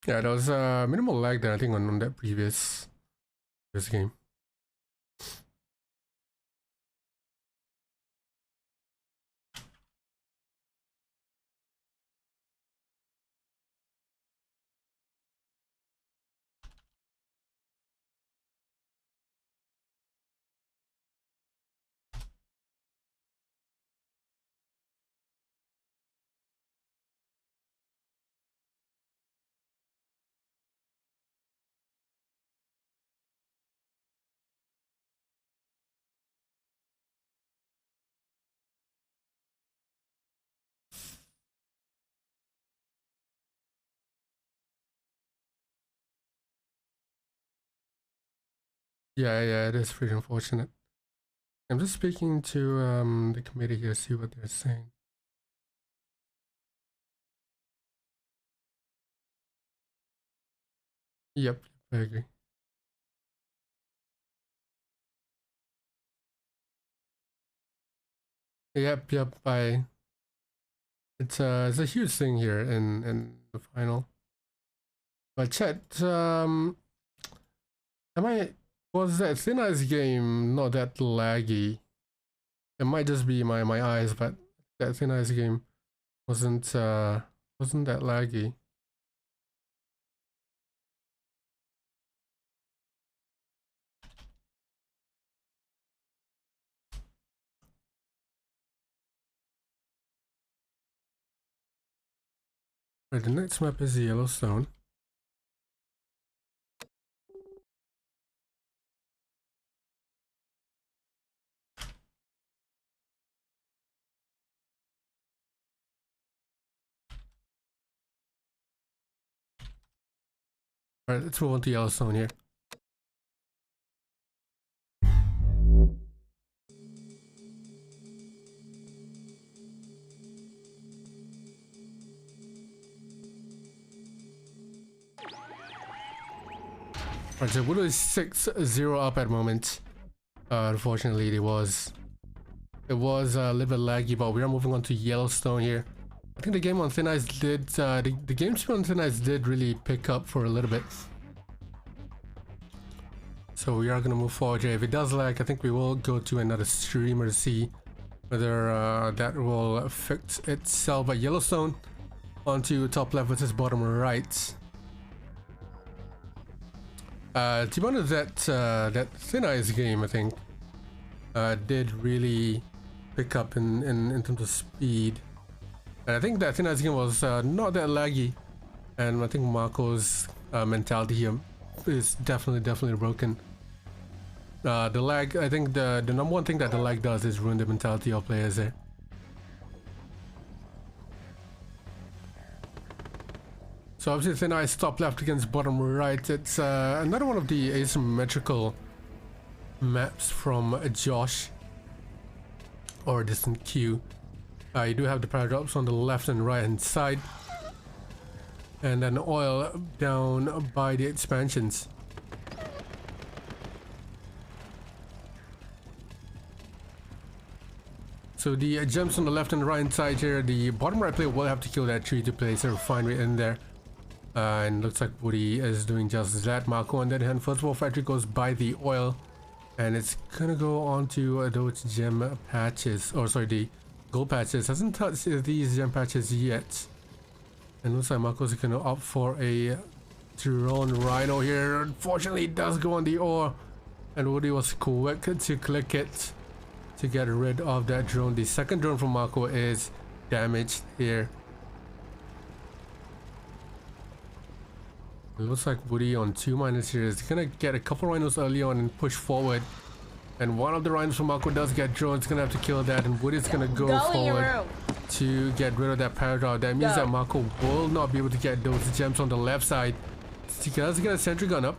Yeah, there was minimal lag there, I think, on that previous game. Yeah, it is pretty unfortunate. I'm just speaking to the committee here, see what they're saying. Yep, I agree. Yep, it's a huge thing here in the final. But chat, was that Thin Ice game not that laggy? It might just be my eyes, but that Thin Ice game wasn't that laggy. Right, the next map is the Yellowstone. Alright, let's move on to Yellowstone here. Alright, so Wudi is 6-0 up at the moment. Unfortunately, it was a little bit laggy, but we are moving on to Yellowstone here. I think the game on Thin Ice did, the game speed on Thin Ice did really pick up for a little bit. So we are going to move forward here. If it does lag, I think we will go to another streamer to see whether that will fix itself. But Yellowstone onto top left versus bottom right. To be honest, that Thin Ice game, I think, did really pick up in terms of speed. And I think that Thin Ice game was not that laggy. And I think Marko's mentality here is definitely broken. The lag, I think the number one thing that the lag does is ruin the mentality of players there. So obviously Thin Ice top left against bottom right. It's another one of the asymmetrical maps from Josh or Distant Q. You do have the paradox on the left and right hand side, and then oil down by the expansions. So the gems on the left and right hand side here, the bottom right player will have to kill that tree to place a refinery in there. And looks like Wudi is doing just that. Marko on the other hand, first of all, factory goes by the oil, and it's gonna go on to those gem patches, or sorry, the gold patches. Hasn't touched these gem patches yet. And looks like Marko's gonna opt for a drone rhino here. Unfortunately, it does go on the ore, and Wudi was quick to click it to get rid of that drone. The second drone from Marko is damaged here. It looks like Wudi on 2 miners here is gonna get a couple rhinos early on and push forward. And one of the rhinos from Marko does get drone. It's gonna have to kill that, and Woody's gonna go forward to get rid of that paradox. That means that Marko will not be able to get those gems on the left side. He does get a sentry gun up.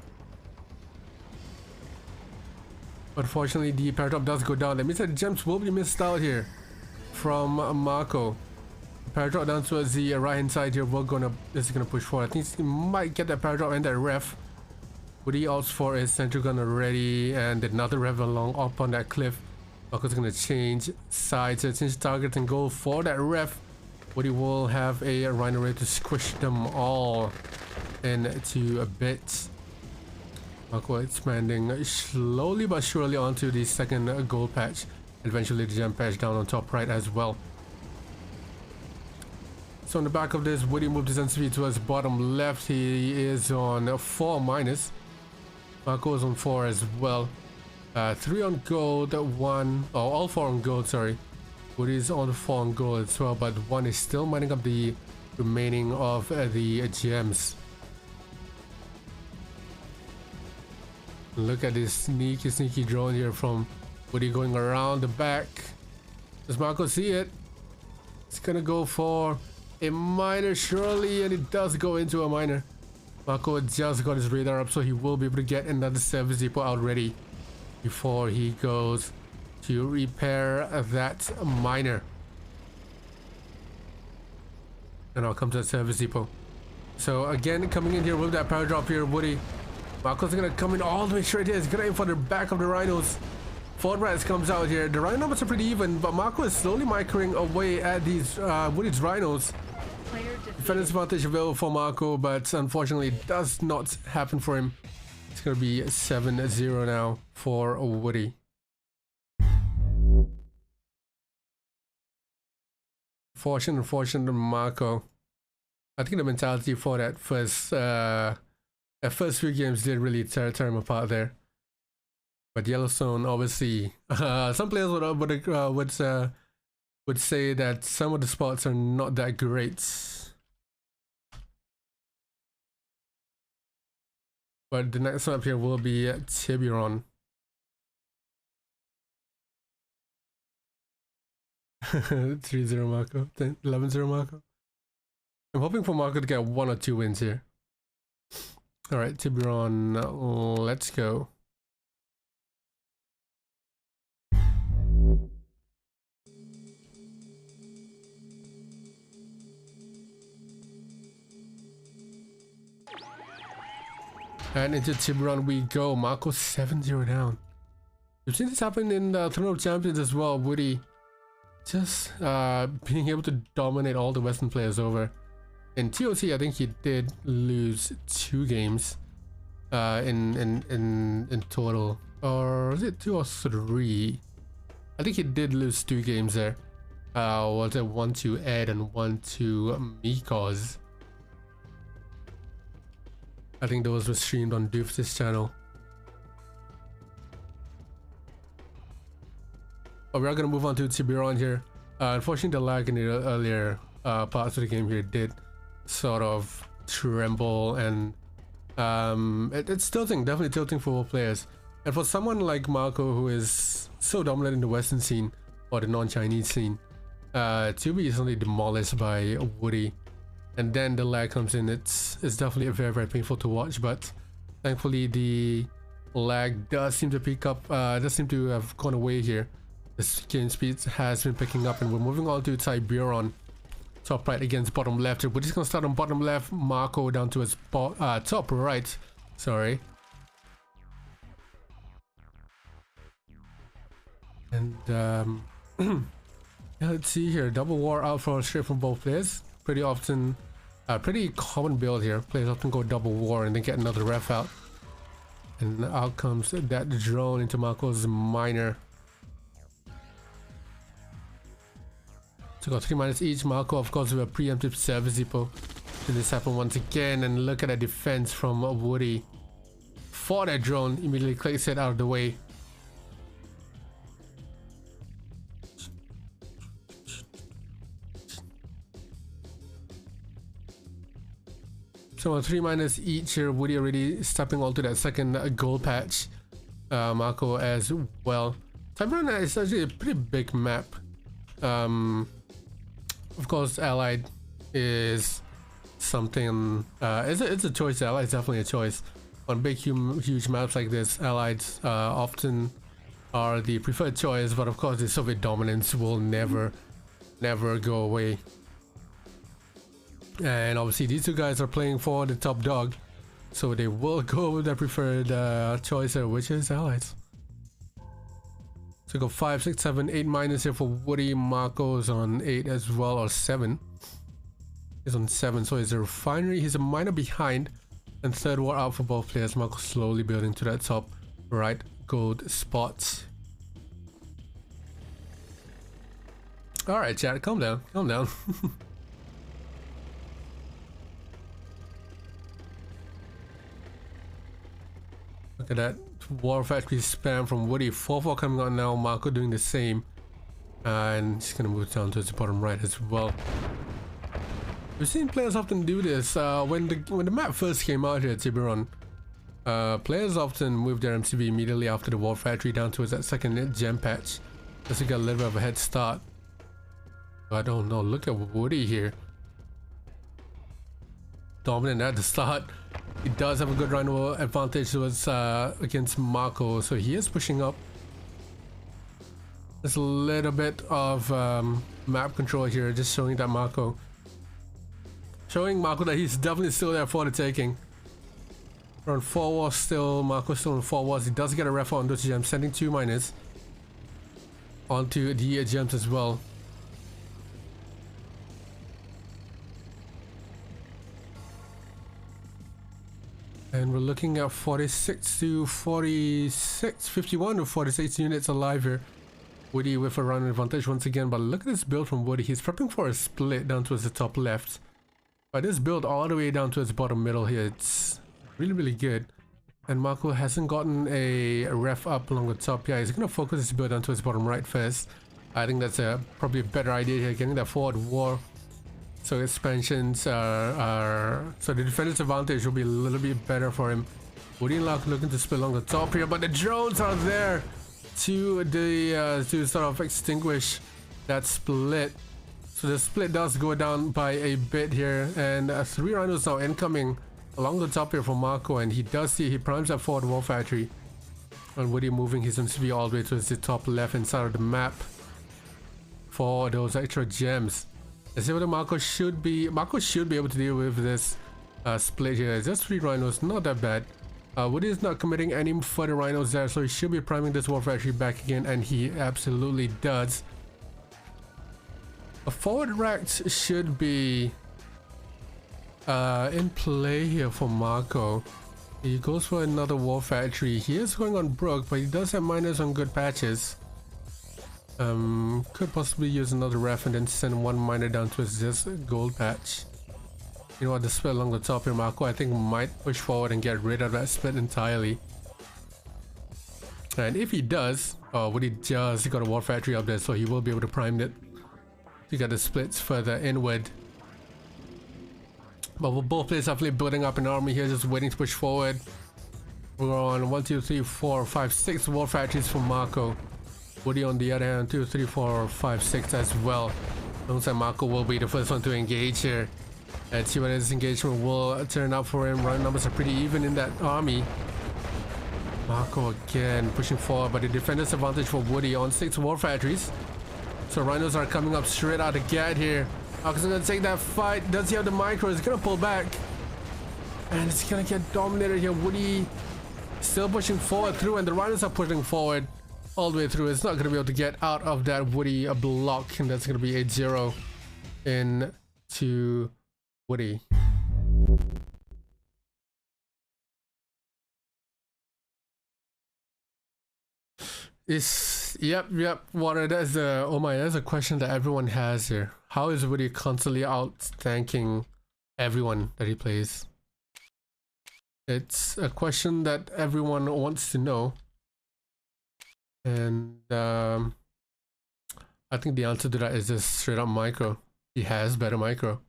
Unfortunately, the paradox does go down. That means that the gems will be missed out here from Marko. Paradox down towards the right hand side here. This is gonna push forward. I think he might get that paradox and that ref. Wudi opts for his sentry gun already, and another rev along up on that cliff. Marko's gonna change sides, change target and go for that ref. Wudi will have a rhino ready to squish them all into a bit. Marko expanding slowly but surely onto the second gold patch. Eventually the gem patch down on top right as well. So on the back of this, Wudi moved his NCV towards bottom left. He is on 4 minus. Marko is on 4 as well. 3 on gold, 1, oh, all 4 on gold, sorry. Wudi is on 4 on gold as well, but 1 is still mining up the remaining of the gems. Look at this sneaky drone here from Wudi going around the back. Does Marko see it? It's gonna go for a miner surely, and it does go into a miner. Marko just got his radar up, so he will be able to get another service depot out ready before he goes to repair that miner. And I'll come to the service depot. So again, coming in here with that power drop here, Wudi. Marko's gonna come in all the way straight here. He's gonna aim for the back of the rhinos. Ford Rats comes out here. The rhino numbers are pretty even, but Marko is slowly microing away at these Wudi's rhinos. Defense advantage available for Marko, but unfortunately it does not happen for him. It's gonna be 7-0 now for Wudi. Unfortunate Marko. I think the mentality for that first few games did really tear him apart there. But Yellowstone, obviously, some players would say that some of the spots are not that great. But the next one up here will be Tiburon. 3-0 Marko, 11-0 Marko. I'm hoping for Marko to get 1 or 2 wins here. Alright, Tiburon, let's go. And into Tiburon we go. Marko 7-0 down. We've seen this happen in Throne of Champions as well. Wudi just being able to dominate all the Western players over. In TOC, I think he did lose 2 games in total. Or is it 2 or 3? I think he did lose 2 games there. Was it 1 to Ed and 1 to Mikos? I think those were streamed on Doofus' channel. But we are going to move on to Tiburon here. Unfortunately, the lag in the earlier parts of the game here did sort of tremble, and it's tilting, definitely tilting for all players. And for someone like Marko, who is so dominant in the Western scene, or the non-Chinese scene, to be easily demolished by Wudi, and then the lag comes in, it's definitely very, very painful to watch. But thankfully the lag does seem to pick up, does seem to have gone away here. The game speed has been picking up, and we're moving on to Tiburon. Top right against bottom left. We're just gonna start on bottom left. Marko down to his top right. Sorry. And yeah, let's see here. Double war out for straight from both players. Pretty often, pretty common build here. Players often go double war and then get another ref out. And out comes that drone into Marko's minor. So got 3 minutes each. Marko, of course, with a preemptive service depot. Did this happen once again? And look at the defense from Wudi. For that drone, immediately clicks it out of the way. So on 3 minutes each here, Wudi already stepping onto that second goal patch. Marko as well. Tiburon is actually a pretty big map. Of course, Allied is something. It's a choice. Allied is definitely a choice. On big, huge maps like this, Allies often are the preferred choice. But of course, the Soviet dominance will never go away. And obviously, these 2 guys are playing for the top dog, so they will go with their preferred choice, which is Allies. So go 5, 6, 7, 8 minus here for Wudi. Marko's on 8 as well, or 7. He's on 7, so he's a refinery. He's a minor behind, and third war out for both players. Marko slowly building to that top right gold spot. All right, chat, calm down, calm down. Look at that war factory spam from Wudi. 4-4 coming on now. Marko doing the same, and he's gonna move down to the bottom right as well. We've seen players often do this. When the map first came out here at Tiburon, players often move their MCV immediately after the war factory down towards that second gem patch, just to get a little bit of a head start. I don't know. Look at Wudi here, dominant at the start. He does have a good rhino advantage towards against Marko, so he is pushing up. There's a little bit of map control here, just showing that Marko that he's definitely still there for the taking. We're on 4 wars still. Marko's still on 4 wars. He does get a ref on those gems, sending 2 minus onto the gems as well. And we're looking at 46 to 46, 51 to 46 units alive here. Wudi with a run advantage once again, but look at this build from Wudi. He's prepping for a split down towards the top left. But this build all the way down towards the bottom middle here, it's really, really good. And Marko hasn't gotten a ref up along the top. Yeah, he's going to focus his build down towards the bottom right first. I think that's probably a better idea here, getting that forward war. So expansions so the defender's advantage will be a little bit better for him. Wudi looking to split along the top here, but the drones are there to to sort of extinguish that split. So the split does go down by a bit here, and 3 rhinos now incoming along the top here for Marko, and he primes that forward war factory. And Wudi moving his MCV all the way towards the top left hand side of the map for those extra gems. Let's see what Marko should be able to deal with this split here. Just 3 rhinos, not that bad. Wudi is not committing any further rhinos there, so he should be priming this war factory back again, and he absolutely does. A forward rack should be in play here for Marko. He goes for another war factory. He is going on Brook, but he does have miners on good patches. Could possibly use another ref and then send one miner down to his gold patch. You know what, the split along the top here, Marko I think might push forward and get rid of that split entirely. And if he does, Wudi just got a war factory up there, so he will be able to prime it to get the splits further inward. But we're both players definitely building up an army here, just waiting to push forward. We're on 1, 2, 3, 4, 5, 6 war factories for Marko. Wudi on the other hand, 2, 3, 4, 5, 6 as well. Looks like Marko will be the first one to engage here. Let's see whether this engagement will turn out for him. Run numbers are pretty even in that army. Marko again pushing forward, but the defender's advantage for Wudi on 6 war factories. So rhinos are coming up straight out the gate here. Marko's gonna take that fight. Does he have the micro? He's gonna pull back. And it's gonna get dominated here. Wudi still pushing forward through, and the rhinos are pushing forward all the way through. It's not gonna be able to get out of that Wudi block, and that's gonna be 8-0 into Wudi. Yep, Water, that's the, oh my, that's a question that everyone has here. How is Wudi constantly out tanking everyone that he plays? It's a question that everyone wants to know. And I think the answer to that is just straight up micro. He has better micro.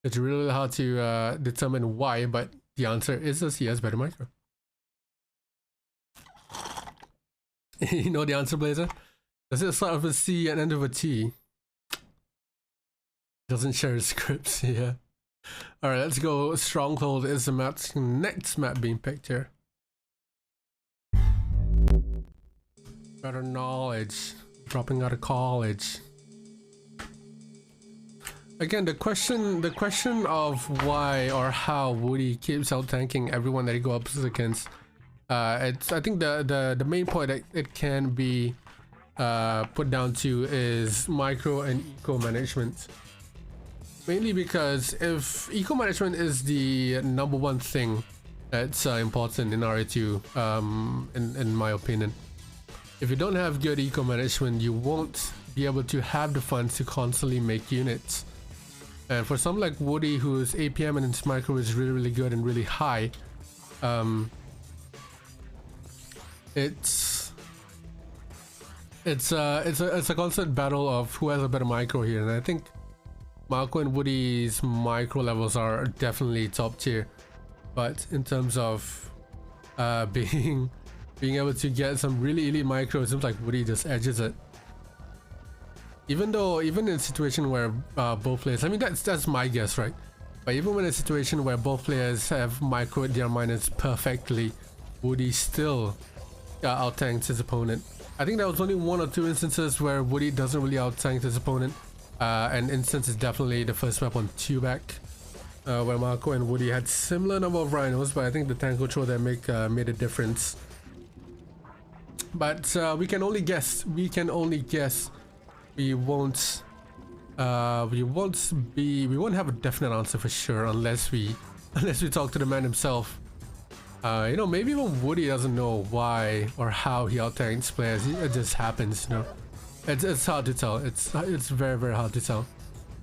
It's really hard to determine why, but the answer is just he has better micro. You know the answer, Blazer? Does it start with a C and end with a T? Doesn't share his scripts, yeah. Alright, let's go. Stronghold is the map's next map being picked here. Better knowledge. Dropping out of college. Again, the question of why or how Wudi keeps out tanking everyone that he goes up against. I think the main point that it can be put down to is micro and eco management. Mainly because if eco management is the #1 thing that's important in RA2, in my opinion. If you don't have good eco management, you won't be able to have the funds to constantly make units. And for someone like Wudi, whose APM and his micro is really good and really high, it's a constant battle of who has a better micro here, and I think Marko and Wudi's micro levels are definitely top tier. But in terms of being able to get some really elite micro, it seems like Wudi just edges it. Even in a situation where both players, I mean that's my guess, right? But even when a situation where both players have microed their miners perfectly, Wudi still out-tanked his opponent. I think there was only 1 or 2 instances where Wudi doesn't really out-tank his opponent. An instance is definitely the first map on Tubac, where Marko and Wudi had similar number of rhinos, but I think the tank control there made a difference. But we can only guess. We won't have a definite answer for sure unless we talk to the man himself. You know, maybe even Wudi doesn't know why or how he out-tanks players. It just happens, you know. It's hard to tell. It's very hard to tell.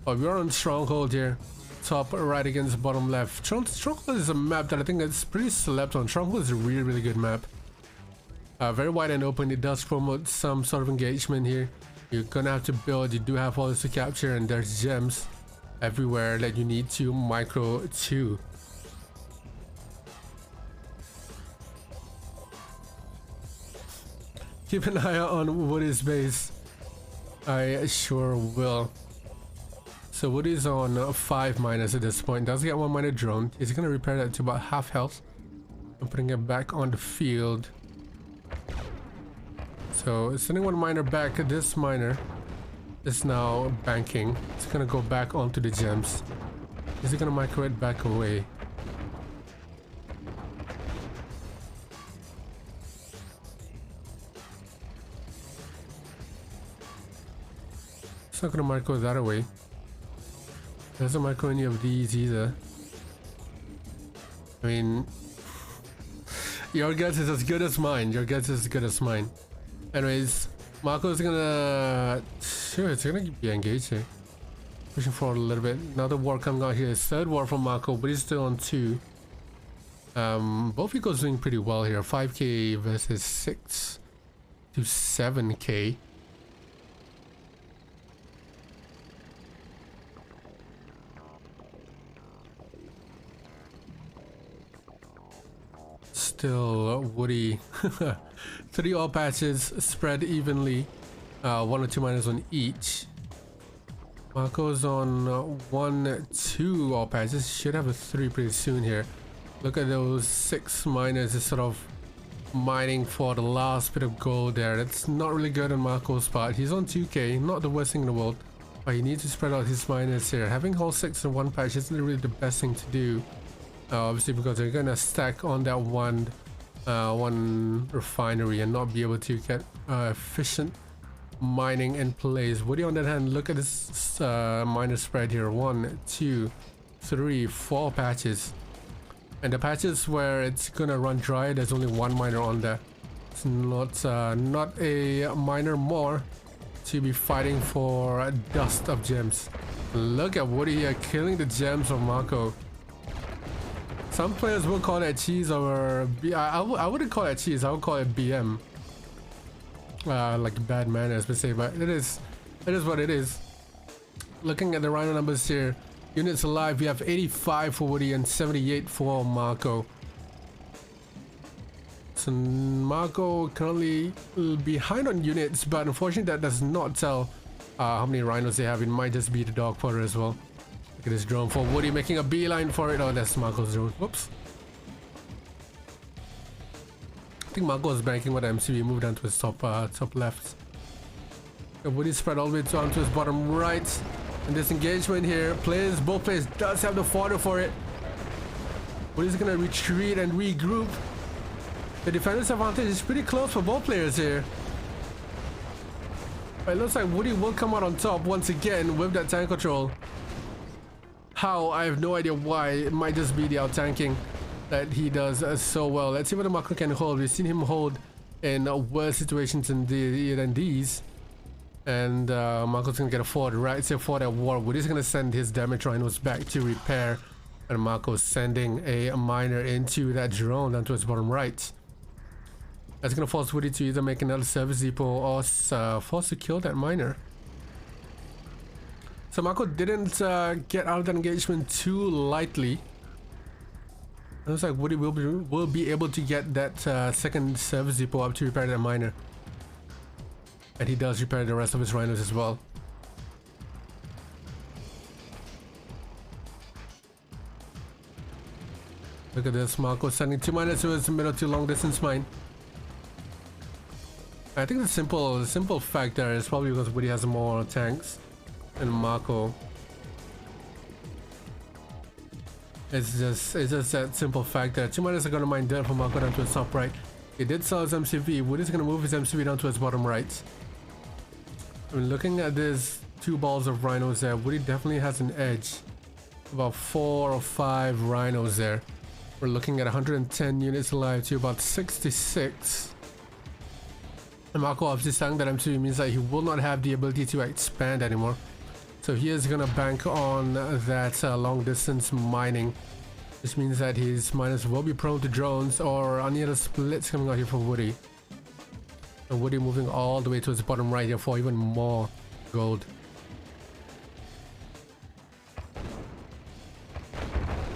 But we're on Stronghold here, top right against bottom left. Stronghold is a map that I think that's pretty slept on. Stronghold is a really good map. Very wide and open. It does promote some sort of engagement here. You're gonna have to build. You do have all this to capture, and there's gems everywhere that you need to micro to. Keep an eye out on Wudi's base. I sure will. So Wudi's on 5 miners at this point. Does get 1 miner drone. He's gonna repair that to about half health and putting it back on the field. So sending 1 miner back. This miner is now banking. It's gonna go back onto the gems. Is he gonna micro it back away? It's not gonna Marko that away. Doesn't Marko any of these either. I mean, your guess is as good as mine. Your guess is as good as mine. Anyways, Marko's gonna... Sure, it's gonna be engaged here. Pushing forward a little bit. Another war coming out here. His third war from Marko, but he's still on 2. Both vehicles doing pretty well here. 5k versus 6 to 7k. Still Wudi. 3 all patches spread evenly. 1 or 2 miners on each. Marko's on 1, 2 all patches. Should have a 3 pretty soon here. Look at those 6 miners just sort of mining for the last bit of gold there. That's not really good on Marko's part. He's on 2k, not the worst thing in the world. But he needs to spread out his miners here. Having all 6 in 1 patch isn't really the best thing to do. Obviously because they're gonna stack on that one refinery and not be able to get efficient mining in place. Wudi on that hand, look at this miner spread here. 1, 2, 3, 4 patches. And the patches where it's gonna run dry, there's only 1 miner on there. It's not a miner more to be fighting for a dust of gems. Look at Wudi here killing the gems of Marko. Some players will call that cheese, or I wouldn't call it cheese. I would call it BM, like bad manners per se. But it is what it is. Looking at the rhino numbers here, units alive, we have 85 for Wudi and 78 for Marko. So Marko currently behind on units, but unfortunately that does not tell how many rhinos they have. It might just be the dog fodder as well. Look at this drone for Wudi making a beeline for it. Oh, that's Marko's drone. Whoops. I think Marko is banking with MCV. Move down to his top left. Wudi spread all the way down to his bottom right. And this engagement here, both players does have the fodder for it. Wudi's gonna retreat and regroup. The defender's advantage is pretty close for both players here. But it looks like Wudi will come out on top once again with that tank control. How? I have no idea why. It might just be the out-tanking that he does so well. Let's see what Marko can hold. We've seen him hold in worse situations than these. And Marko's gonna get a forward, right? So for that war, Wudi's gonna send his damage rhinos back to repair. And Marko's sending a miner into that drone down to his bottom right. That's gonna force Wudi to either make another service depot or force to kill that miner. So Marko didn't get out of that engagement too lightly. It looks like Wudi will be able to get that second service depot up to repair that miner. And he does repair the rest of his rhinos as well. Look at this, Marko sending 2 miners to his middle to long distance mine. I think the simple fact there is probably because Wudi has more tanks than Marko. It's just that simple fact that 2 miners are gonna mine dirt from Marko down to his top right. He did sell his MCV. Wudi's gonna move his MCV down to his bottom right. I mean, looking at these 2 balls of rhinos there, Wudi definitely has an edge. About 4 or 5 rhinos there. We're looking at 110 units alive to about 66. And Marko obviously saying that MCV means that he will not have the ability to expand anymore. So he is gonna bank on that long distance mining, which means that his miners will be prone to drones or any other splits coming out here for Wudi. And Wudi moving all the way to his bottom right here for even more gold.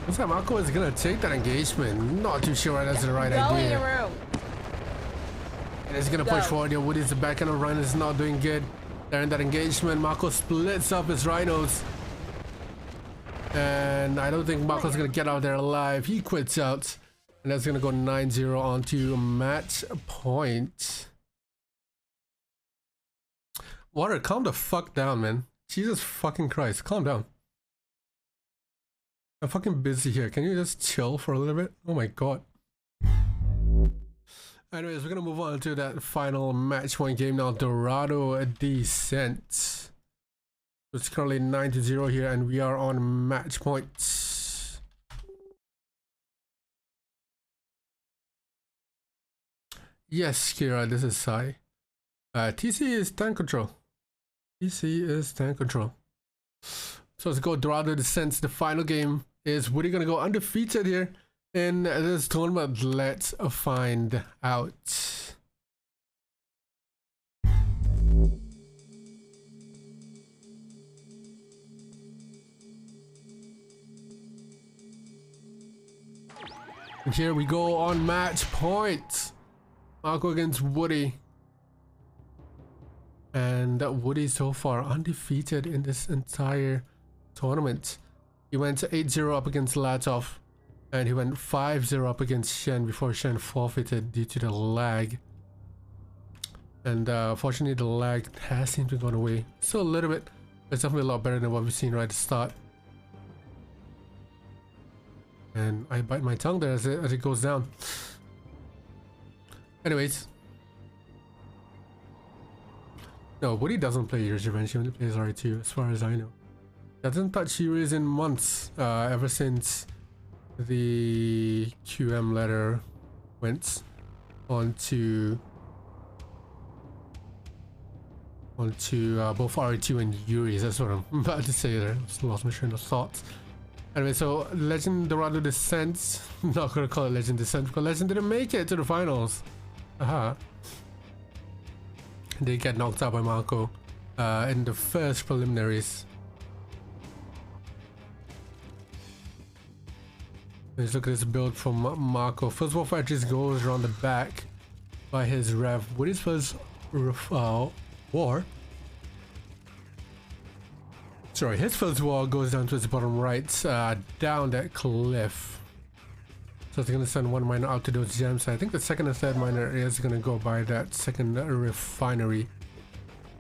Looks like Marko is gonna take that engagement. Not too sure that's the right Go in idea. your room. And he's gonna push forward here. Wudi's the back end of rhinos is not doing good. They're in that engagement. Marko splits up his rhinos. And I don't think Marko's gonna get out there alive. He quits out. And that's gonna go 9-0 onto match point. Water, calm the fuck down, man. Jesus fucking Christ, calm down. I'm fucking busy here. Can you just chill for a little bit? Oh my god. Anyways, we're gonna move on to that final match point game now. Dorado Descent. It's currently 9-0 here, and we are on match points. Yes, Kira, this is Sai. TC is tank control. TC is tank control. So let's go Dorado Descents. The final game is Wudi gonna go undefeated here in this tournament. Let's find out. And here we go on match point. Marko against Wudi. And Wudi so far undefeated in this entire tournament. He went 8-0 up against Latov, and he went 5-0 up against Shen before Shen forfeited due to the lag. And fortunately the lag has seemed to have gone away. Still a little bit, but it's definitely a lot better than what we've seen right at the start. And I bite my tongue there as it goes down. Anyways. No, Wudi doesn't play Year's Revenge, he only plays R2 as far as I know. Doesn't touch Heroes in months, ever since the QM letter went onto both R2 and Yuri's. That's what I'm about to say there. Just lost my train of thought. Anyway, so Legend Dorado Descent. Not gonna call it Legend Descent because Legend didn't make it to the finals. Aha. They get knocked out by Marko in the first preliminaries. Let's look at this build from Marko. First Wolf Edges goes around the back by his rev. With his first war. Sorry, his first wall goes down towards the bottom right, down that cliff. So it's gonna send one miner out to those gems. I think the second and third miner is gonna go by that second refinery.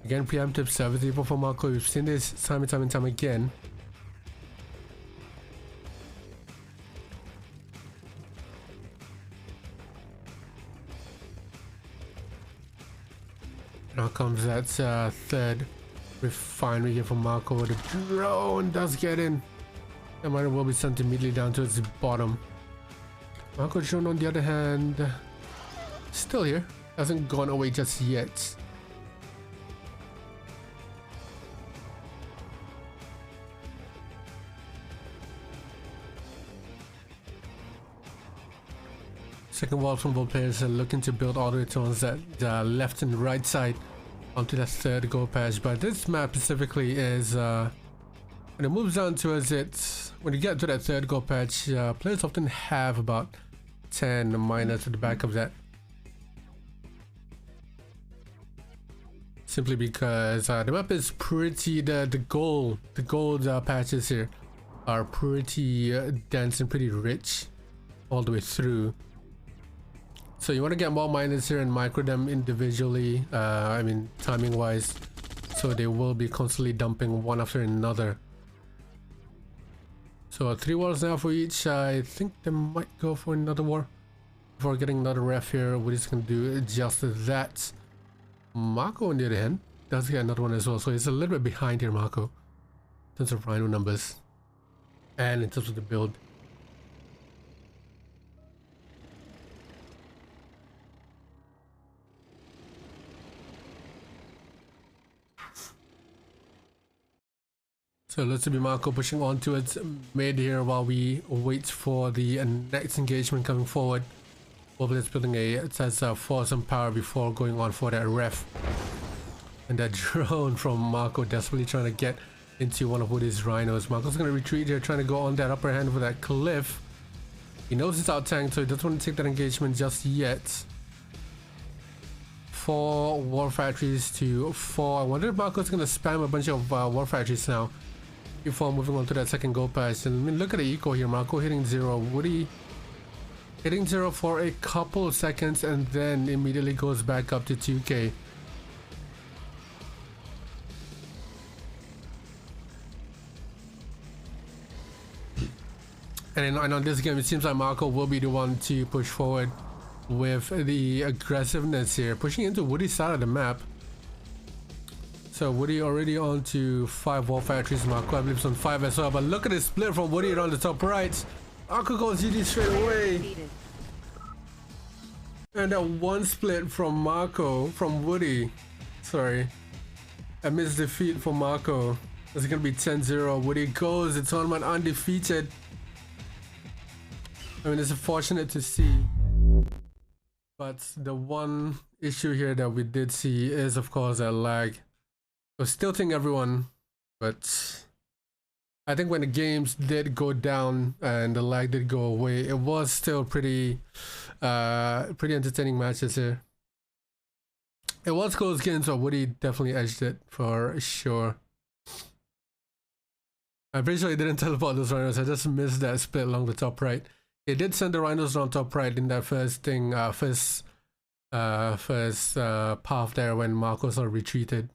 Again, preemptive service evil for Marko. We've seen this time and time again. Now comes that third refinery here from Marko. The drone does get in. The miner will be sent immediately down towards the bottom. Marko's drone, on the other hand, still here. Hasn't gone away just yet. Second wall from both players are looking to build all the way towards that left and right side onto that third goal patch. But this map specifically is when it moves down towards it, when you get to that third goal patch, players often have about 10 miners at the back of that. Simply because the map is pretty, the gold patches here are pretty dense and pretty rich all the way through. So you want to get more miners here and micro them individually, I mean timing wise, so they will be constantly dumping one after another. So 3 wars now for each. I think they might go for another war before getting another ref here. We're just gonna do just that. Marko on the other hand does get another one as well, so he's a little bit behind here, Marko, in terms of Rhino numbers and in terms of the build. So let's be Marko pushing on towards mid here while we wait for the next engagement coming forward. Let's building it says for some power before going on for that ref. And that drone from Marko desperately trying to get into one of Wudi's rhinos. Marko's gonna retreat here, trying to go on that upper hand for that cliff. He knows it's out tanked, so he doesn't want to take that engagement just yet. 4 war factories to 4. I wonder if Marko's gonna spam a bunch of war factories now before moving on to that second goal pass. And I mean, look at the eco here. Marko hitting 0. Wudi hitting 0 for a couple of seconds and then immediately goes back up to 2k. And on this game, it seems like Marko will be the one to push forward with the aggressiveness here, pushing into Wudi's side of the map. So Wudi already on to 5 war factories. Marko I believe is on 5 as well. But look at the split from Wudi on the top right. Marko goes GG straight away. Defeated. And that one split from Marko, from Wudi. Sorry. A missed defeat for Marko. It's gonna be 10-0. Wudi goes the tournament undefeated. I mean, it's unfortunate to see. But the one issue here that we did see is, of course, that lag. Was tilting everyone, but I think when the games did go down and the lag did go away, it was still pretty entertaining matches here. It was close games, so Wudi definitely edged it for sure. I'm pretty sure he didn't teleport those rhinos. I just missed that split along the top right. He did send the rhinos on top right in that first thing, first path there when Marko sort of retreated.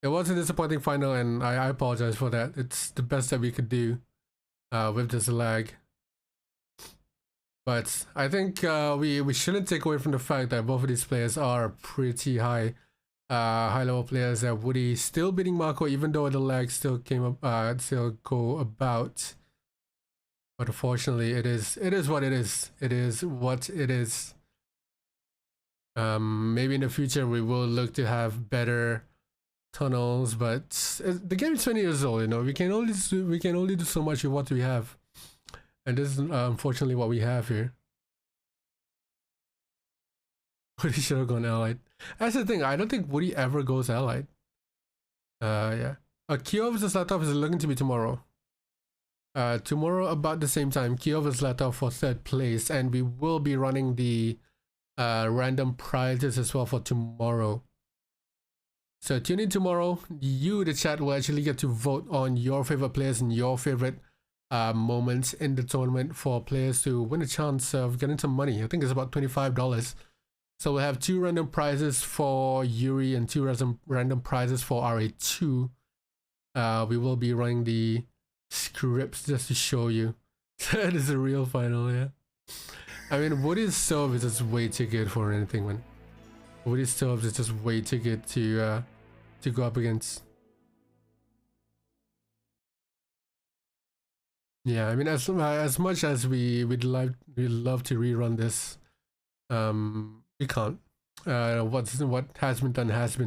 It was a disappointing final, and I apologize for that. It's the best that we could do with this lag. But I think we shouldn't take away from the fact that both of these players are pretty high level players. Wudi still beating Marko, even though the lag still came up, still go about. But unfortunately, it is what it is. It is what it is. Maybe in the future we will look to have better tunnels, but the game is 20 years old. You know, we can only do so much with what we have, and this is unfortunately what we have here. Wudi should have gone allied. That's the thing. I don't think Wudi ever goes allied. Yeah. Kiev versus Latov is looking to be tomorrow. Tomorrow about the same time, Kiev versus Latov for 3rd place, and we will be running the random prizes as well for tomorrow. So tune in tomorrow. You, the chat, will actually get to vote on your favorite players and your favorite moments in the tournament for players to win a chance of getting some money. I think it's about $25. So we'll have 2 random prizes for Yuri and 2 random prizes for RA2. We will be running the scripts just to show you. That is a real final, yeah. I mean, Wudi's serve is just way too good for anything, man. Wudi's serve is just way too good to go up against. Yeah, I mean, as much as we'd love to rerun this, we can't. What has been done has been